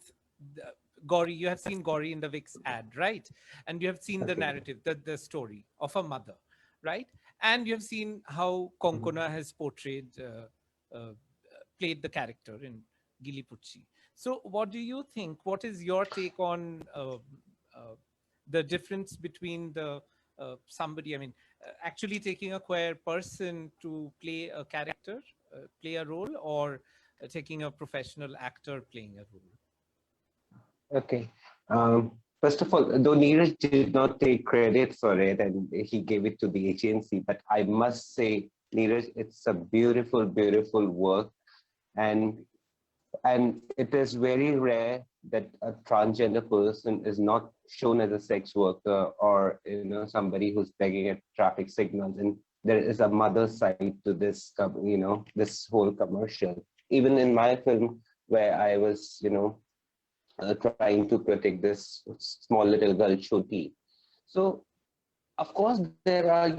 Gauri, you have seen Gauri in the Vicks ad, right? And you have seen the Okay. narrative, the story of a mother, right? And you have seen how Konkona has portrayed, played the character in Gili Pucci. So, what do you think? What is your take on the difference between the somebody, I mean, actually taking a queer person to play a character, play a role, or taking a professional actor playing a role? Okay. First of all, though Neeraj did not take credit for it and he gave it to the agency, but I must say, Neeraj, it's a beautiful, beautiful work. And it is very rare that a transgender person is not shown as a sex worker or somebody who's begging at traffic signals. And there is a mother side to this, this whole commercial. Even in my film, where I was, trying to protect this small little girl, Choti. So, of course, there are,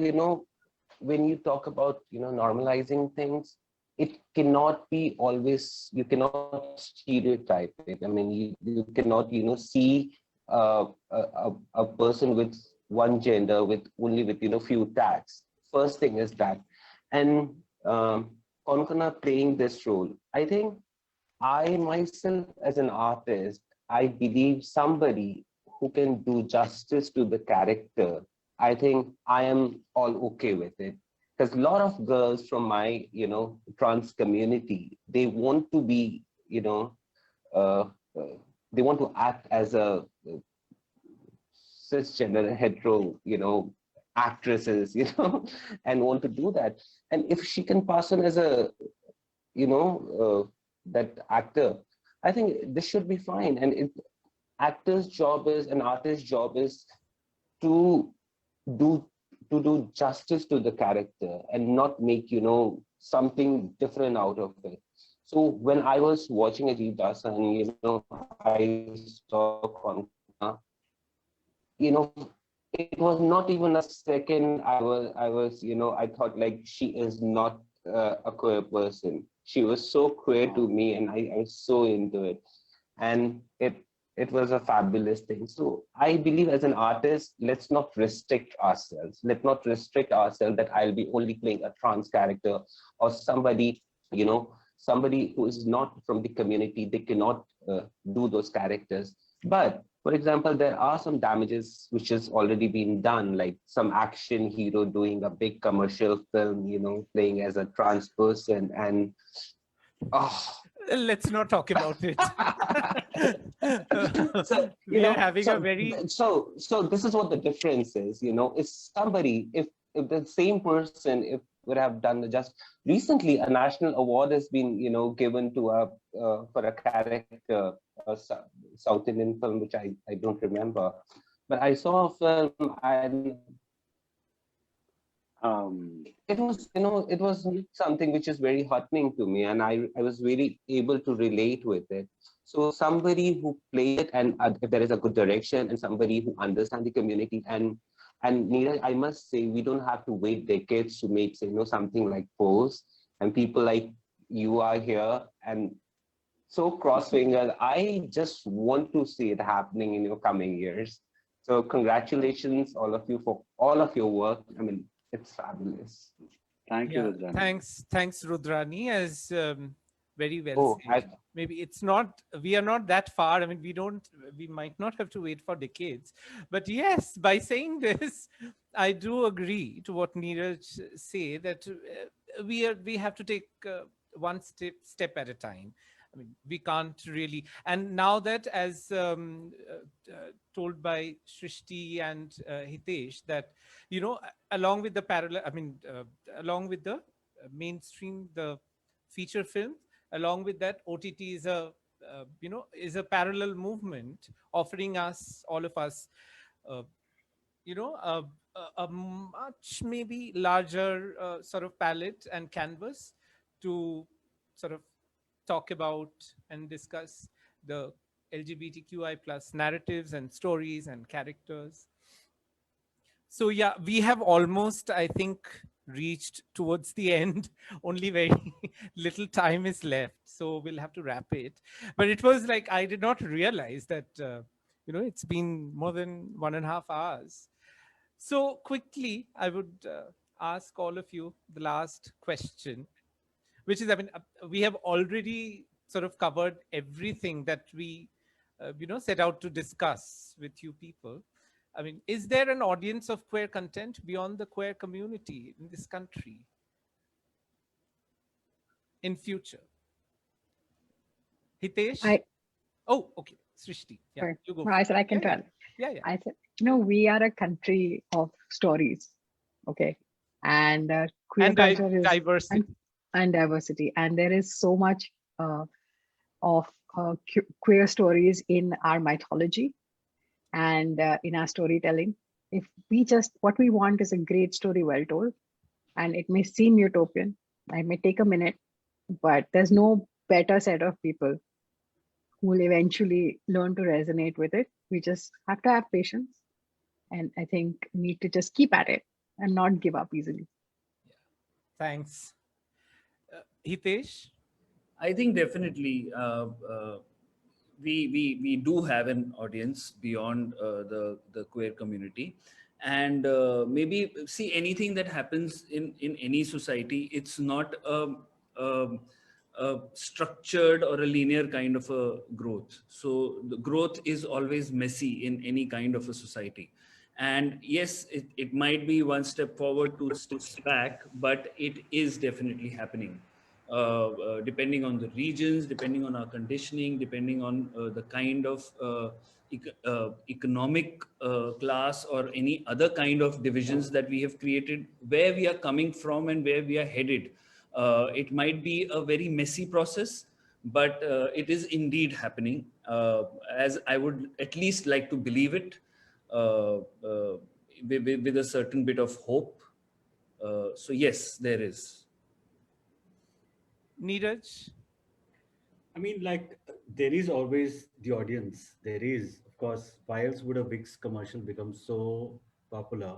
when you talk about, normalizing things, it cannot be always, you cannot stereotype it. I mean, you cannot, see a person with one gender with only with, few tags. First thing is that. And Konkona playing this role, I think I myself, as an artist, I believe somebody who can do justice to the character. I think I am all okay with it. Because a lot of girls from my, trans community, they want to be, uh, uh, they want to act as a cisgender hetero, actresses, and want to do that. And if she can pass on as a that actor, I think this should be fine. And actor's job is, an artist's job is to do do justice to the character and not make something different out of it. So when I was watching Ajit and I saw Konkona, it was not even a second I thought like she is not a queer person. She was so queer to me, and I was so into it. And it was a fabulous thing. So I believe as an artist, let's not restrict ourselves. Let's not restrict ourselves that I'll be only playing a trans character, or somebody who is not from the community, they cannot do those characters. But for example, there are some damages which has already been done, like some action hero doing a big commercial film, playing as a trans person. And oh, Let's not talk about it. so We are having a very so this is what the difference is. If somebody, if the same person, if would have done the just recently, a national award has been given to a for a character, a South Indian film, which I don't remember, but I saw a film, and it was it was something which is very heartening to me, and I was really able to relate with it. So somebody who played it, and if there is a good direction, and somebody who understands the community, and Neeraj, I must say, we don't have to wait decades to make something like Pose, and people like you are here, and so cross fingers. I just want to see it happening in your coming years. So congratulations, all of you, for all of your work. I mean, it's fabulous. Thank you, yeah. Rudrani. Thanks, Rudrani, as very well Oh, said. Maybe it's not. We are not that far. I mean, we don't. We might not have to wait for decades. But yes, by saying this, I do agree to what Neeraj say, that we have to take one step at a time. I mean, we can't really. And now that, as told by Srishti and Hitesh, that along with the parallel, I mean, along with the mainstream, the feature film, along with that, OTT is a parallel movement, offering us, all of us, uh, a much maybe larger sort of palette and canvas to sort of talk about and discuss the LGBTQI plus narratives and stories and characters. So yeah, we have almost, I think, reached towards the end. Only very little time is left. So so we'll have to wrap it. But it was like I did not realize that it's been more than 1.5 hours. So quickly, I would ask all of you the last question, which is, I mean, we have already sort of covered everything that we, set out to discuss with you people. I mean, is there an audience of queer content beyond the queer community in this country in future? Hitesh? I Oh, okay. Srishti. Yeah, sorry. you go No, I first. said I can Yeah, yeah, tell. yeah, yeah. I said, we are a country of stories, okay, and queer And culture is and, diversity. and diversity, and there is so much uh, of queer stories in our mythology and in our storytelling. If we just what we want is a great story well told, and it may seem utopian, it may take a minute, but there's no better set of people who will eventually learn to resonate with it. We just have to have patience, and I think need to just keep at it and not give up easily. Thanks. Hitesh? I think definitely we do have an audience beyond the queer community, and maybe see anything that happens in any society. It's not a, a structured or a linear kind of a growth. So the growth is always messy in any kind of a society. And yes, it might be one step forward, two steps back, but it is definitely happening. Depending on the regions, depending on our conditioning, depending on the kind of economic class or any other kind of divisions that we have created, where we are coming from and where we are headed. It might be a very messy process, but it is indeed happening, as I would at least like to believe it, with a certain bit of hope. So yes, there is. Neeraj? I mean, like, there is always the audience. There is, of course, why else would a Vicks commercial become so popular?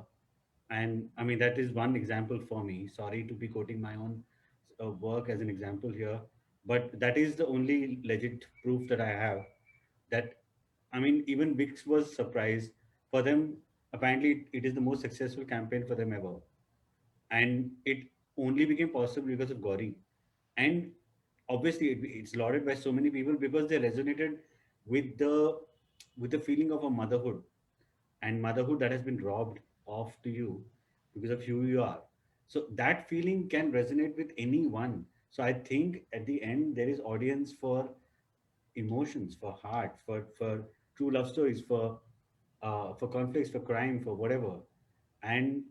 And I mean, that is one example for me. Sorry to be quoting my own work as an example here, but that is the only legit proof that I have that, I mean, even Vicks was surprised. For them, apparently, it is the most successful campaign for them ever. And it only became possible because of Gauri. And obviously, it's lauded by so many people because they resonated with the feeling of a motherhood and motherhood that has been robbed off to you because of who you are. So that feeling can resonate with anyone. So I think at the end there is audience for emotions, for heart, for true love stories, for conflicts, for crime, for whatever. And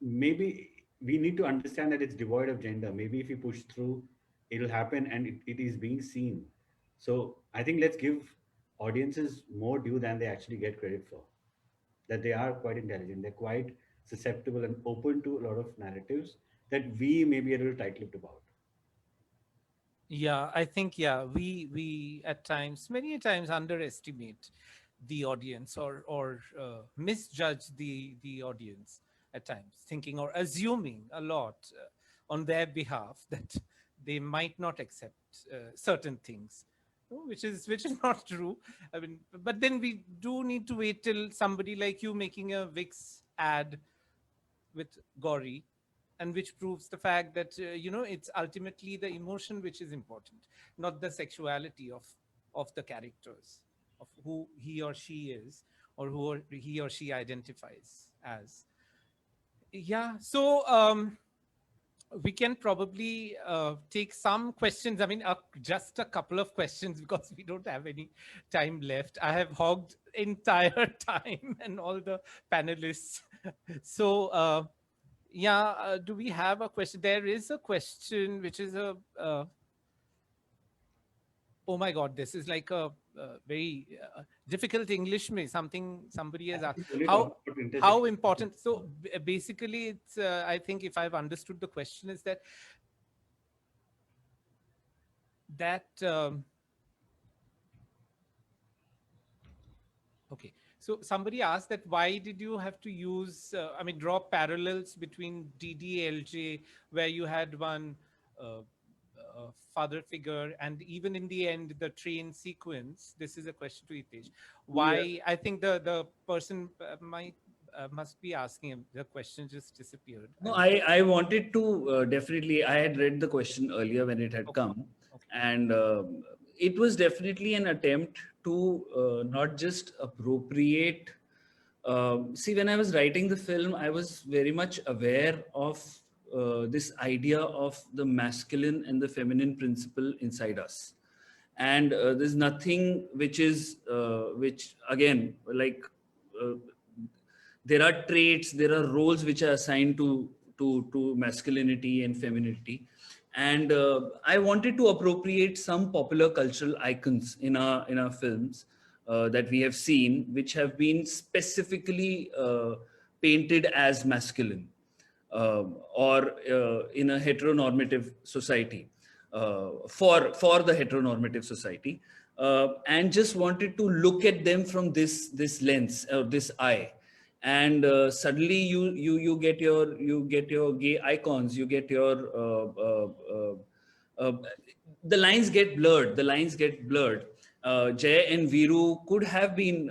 maybe we need to understand that it's devoid of gender. Maybe if we push through, it'll happen, and it is being seen. So I think let's give audiences more due than they actually get credit for. That they are quite intelligent, they're quite susceptible and open to a lot of narratives that we may be a little tight-lipped about. Yeah, I think we at times, many a times, underestimate the audience or misjudge the audience at times, thinking or assuming a lot on their behalf that they might not accept certain things, which is not true. I mean, but then we do need to wait till somebody like you making a Wix ad with Gauri, and which proves the fact that it's ultimately the emotion which is important, not the sexuality of the characters, of who he or she is, or he or she identifies as. Yeah, so we can probably take some questions. I mean, just a couple of questions because we don't have any time left. I have hogged entire time and all the panelists. So yeah, do we have a question? There is a question which is oh my god, this is like a very difficult English me something somebody has I asked. think only how talk about how intersection. important, so basically it's I think if I've understood the question is that okay, so somebody asked that why did you have to use I mean draw parallels between DDLJ, where you had one uh, father figure, and even in the end, the train sequence. This is a question to Hitesh. Yeah. Why? I think the person might must be asking him. The question just disappeared. No, I wanted to definitely. I had read the question earlier when it had Okay. come, Okay. and it was definitely an attempt to not just appropriate. See, when I was writing the film, I was very much aware of this idea of the masculine and the feminine principle inside us, and there's nothing which again, like. Uh, there are traits, there are roles which are assigned to masculinity and femininity, and I wanted to appropriate some popular cultural icons in our films that we have seen, which have been specifically painted as masculine, or in a heteronormative society, for the heteronormative society, and just wanted to look at them from this lens or this eye, and suddenly you get your gay icons, you get your uh, the lines get blurred, Jay and Viru could have been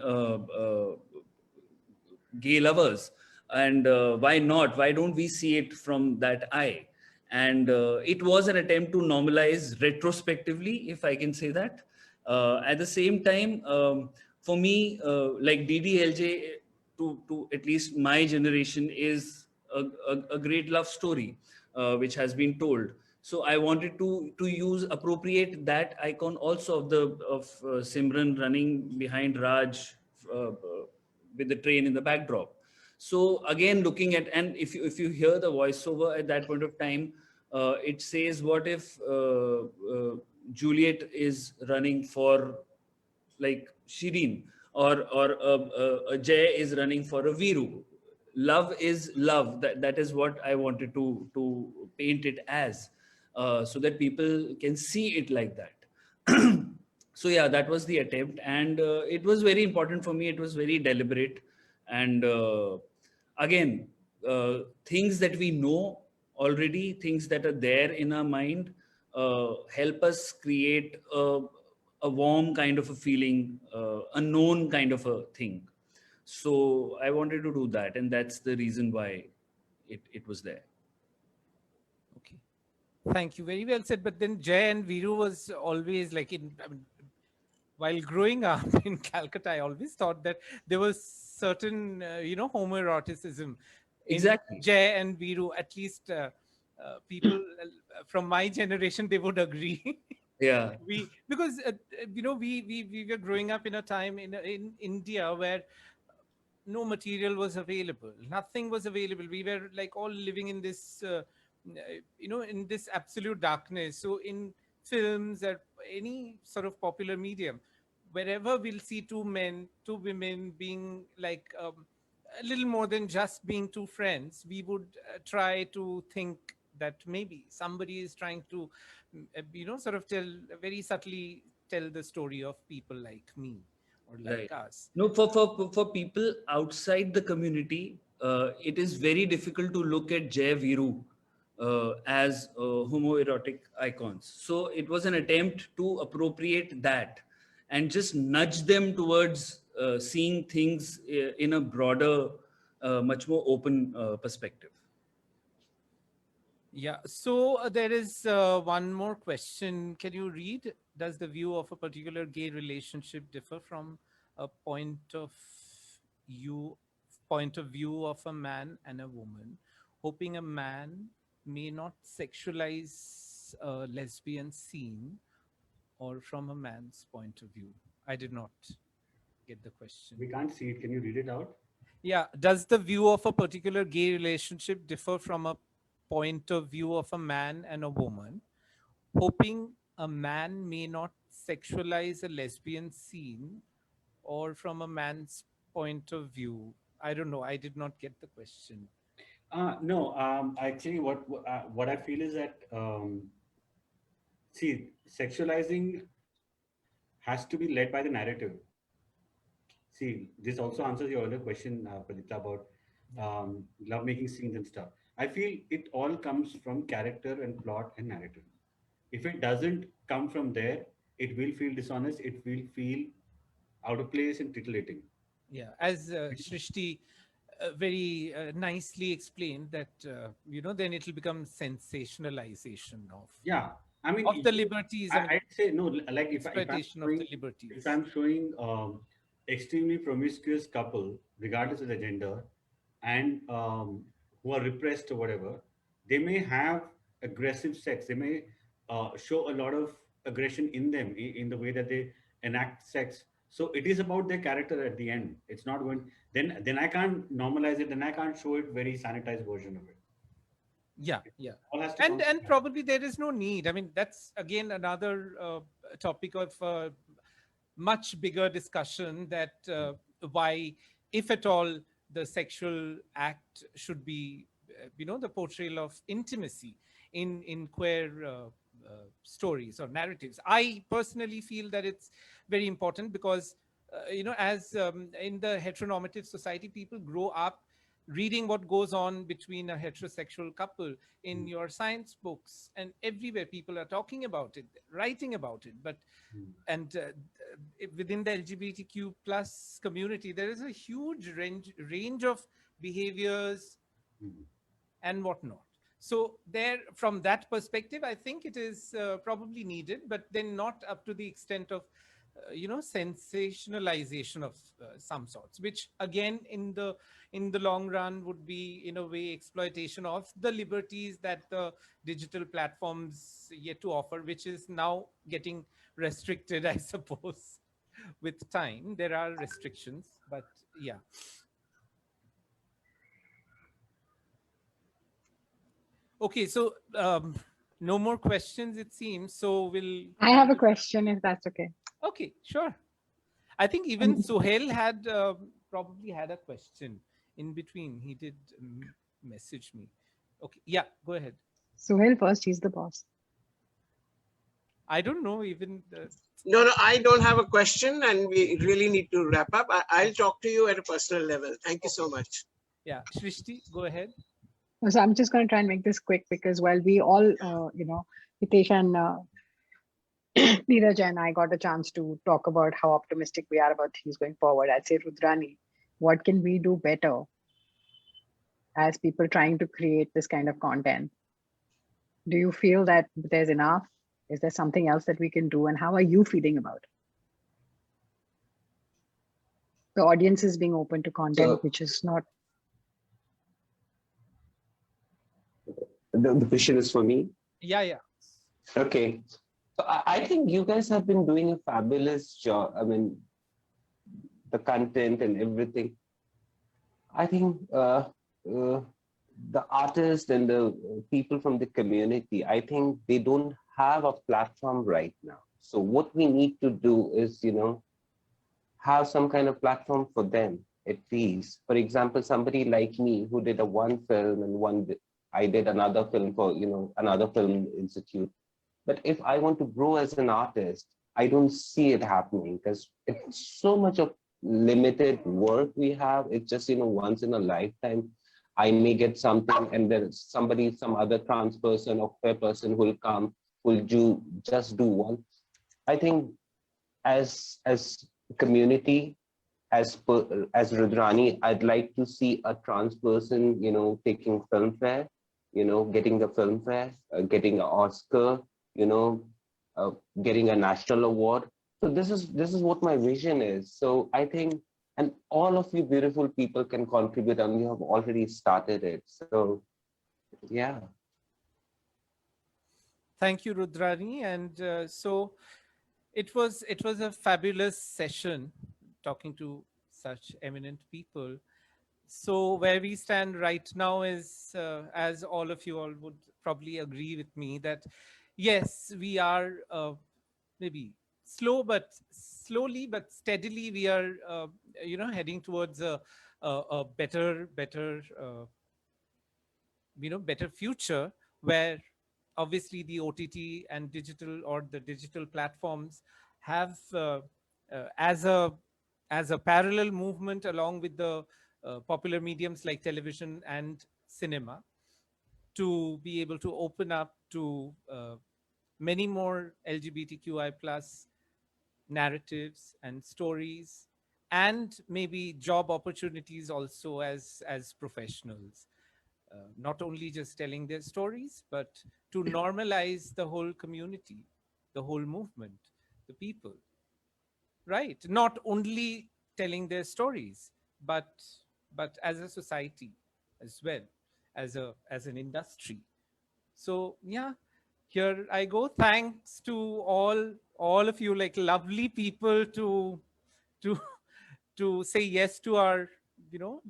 gay lovers, and why not, why don't we see it from that eye? And it was an attempt to normalize retrospectively, if I can say that. At the same time, for me, like DDLJ, to at least my generation, is a great love story which has been told. So I wanted to use appropriate that icon also of Simran running behind Raj with the train in the backdrop. So again, looking at, and if you hear the voiceover at that point of time, it says, what if Juliet is running for like Shireen, or Jay is running for a Viru. Love is love. That is what I wanted to paint it as, so that people can see it like that. So yeah, that was the attempt, and it was very important for me. It was very deliberate, and again, things that we know already, things that are there in our mind, help us create a warm kind of a feeling, a known kind of a thing. So I wanted to do that, and that's the reason why it was there. Okay. Thank you. Very well said. But then Jay and Viru was always like I mean, while growing up in Calcutta, I always thought that there was certain, homoeroticism in Exactly. Jay and Viru. At least people from my generation, they would agree. Yeah. We because we were growing up in a time in India where no material was available, nothing was available. We were like all living in this in this absolute darkness. So in films or any sort of popular medium, wherever we'll see two men, two women being like a little more than just being two friends, we would try to think that maybe somebody is trying to sort of tell very subtly tell the story of people like me or like Right. us. No, for people outside the community, it is very difficult to look at Jay Viru as homoerotic icons. So it was an attempt to appropriate that and just nudge them towards seeing things in a broader, much more open perspective. Yeah. So there is one more question. Can you read? Does the view of a particular gay relationship differ from a you point of view of a man and a woman, hoping a man may not sexualize a lesbian scene, or from a man's point of view? I did not get the question. We can't see it. Can you read it out? Yeah. Does the view of a particular gay relationship differ from a point of view of a man and a woman, hoping a man may not sexualize a lesbian scene, or from a man's point of view? I don't know. I did not get the question. No. Actually, what I feel is that see, sexualizing has to be led by the narrative. See, this also answers your earlier question, Pradipta, about Yeah. love making scenes and stuff. I feel it all comes from character and plot and narrative. If it doesn't come from there, it will feel dishonest. It will feel out of place and titillating. Yeah, as Srishti very nicely explained that then it'll become sensationalization Yeah, I mean, of the liberties. I mean, I'd say no. Like exploitation of the if liberties. I'm showing extremely promiscuous couple, regardless of the gender, and who are repressed or whatever, they may have aggressive sex. They may show a lot of aggression in them in the way that they enact sex. So it is about their character at the end. It's not going. Then I can't normalize it. Then I can't show it very sanitized version of it. Yeah, yeah. All has to and come from and probably there is no need. I mean, that's again another topic of much bigger discussion, that why, if at all, the sexual act should be the portrayal of intimacy in queer stories or narratives. I personally feel that it's very important, because as in the heteronormative society, people grow up reading what goes on between a heterosexual couple in your science books, and everywhere people are talking about it, writing about it. But and within the LGBTQ plus community, there is a huge range of behaviors and whatnot. So there, from that perspective, I think it is probably needed, but then not up to the extent of sensationalization of some sorts, which again in the long run would be in a way exploitation of the liberties that the digital platforms yet to offer, which is now getting restricted, I suppose. With time there are restrictions, but yeah. Okay, so no more questions, it seems. So we'll I have a question, if that's okay. Okay, sure. I think even Suhail had probably had a question in between. He did message me. Okay, yeah, go ahead. Suhail first, he's the boss. I don't know even. No, I don't have a question, and we really need to wrap up. I'll talk to you at a personal level. Thank you so much. Yeah, Srishti, go ahead. So I'm just going to try and make this quick, because while we all, Hitesh and Neeraj and I got a chance to talk about how optimistic we are about things going forward, I'd say, Rudrani, what can we do better as people trying to create this kind of content? Do you feel that there's enough? Is there something else that we can do? And how are you feeling about it? The audience is being open to content, which is not. The question is for me? Yeah, yeah. Okay. So I think you guys have been doing a fabulous job. I mean, the content and everything. I think the artists and the people from the community, I think they don't have a platform right now. So what we need to do is, have some kind of platform for them, at least. For example, somebody like me who did a one film and I did another film for, another film institute. But if I want to grow as an artist, I don't see it happening, because it's so much of limited work we have. It's just, once in a lifetime, I may get something, and there's somebody, some other trans person or queer person who will come, will just do one. I think as community, as Rudrani, I'd like to see a trans person, taking Filmfare, getting the Filmfare, getting an Oscar, getting a national award. So this is what my vision is. So I think, and all of you beautiful people can contribute, and we have already started it. So yeah. Thank you, Rudrani. And so it was a fabulous session talking to such eminent people. So where we stand right now is, as all of you all would probably agree with me, that yes, we are maybe slowly but steadily, we are heading towards a better better future, where obviously the OTT and digital, or the digital platforms, have as a parallel movement along with the popular mediums like television and cinema, to be able to open up to many more LGBTQI plus narratives and stories, and maybe job opportunities also as professionals. Not only just telling their stories, but to normalize the whole community, the whole movement, the people, right? Not only telling their stories, but as a society as well, as an industry. So yeah, here I go. Thanks to all of you, like lovely people, to to say yes to our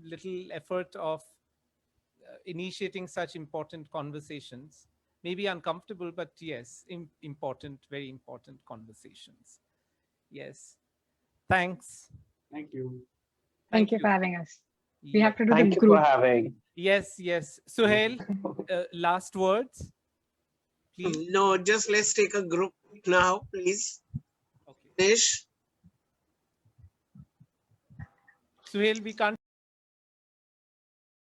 little effort of initiating such important conversations. Maybe uncomfortable, but yes, important, very important conversations. Yes. Thanks. Thank you. Thank Thank you you. for having us. We Yeah. have to do the Thank you for group. having. Yes, yes. Suhail, last words, please. No, just let's take a group now, please. Okay. Hitesh. Suhail, we can't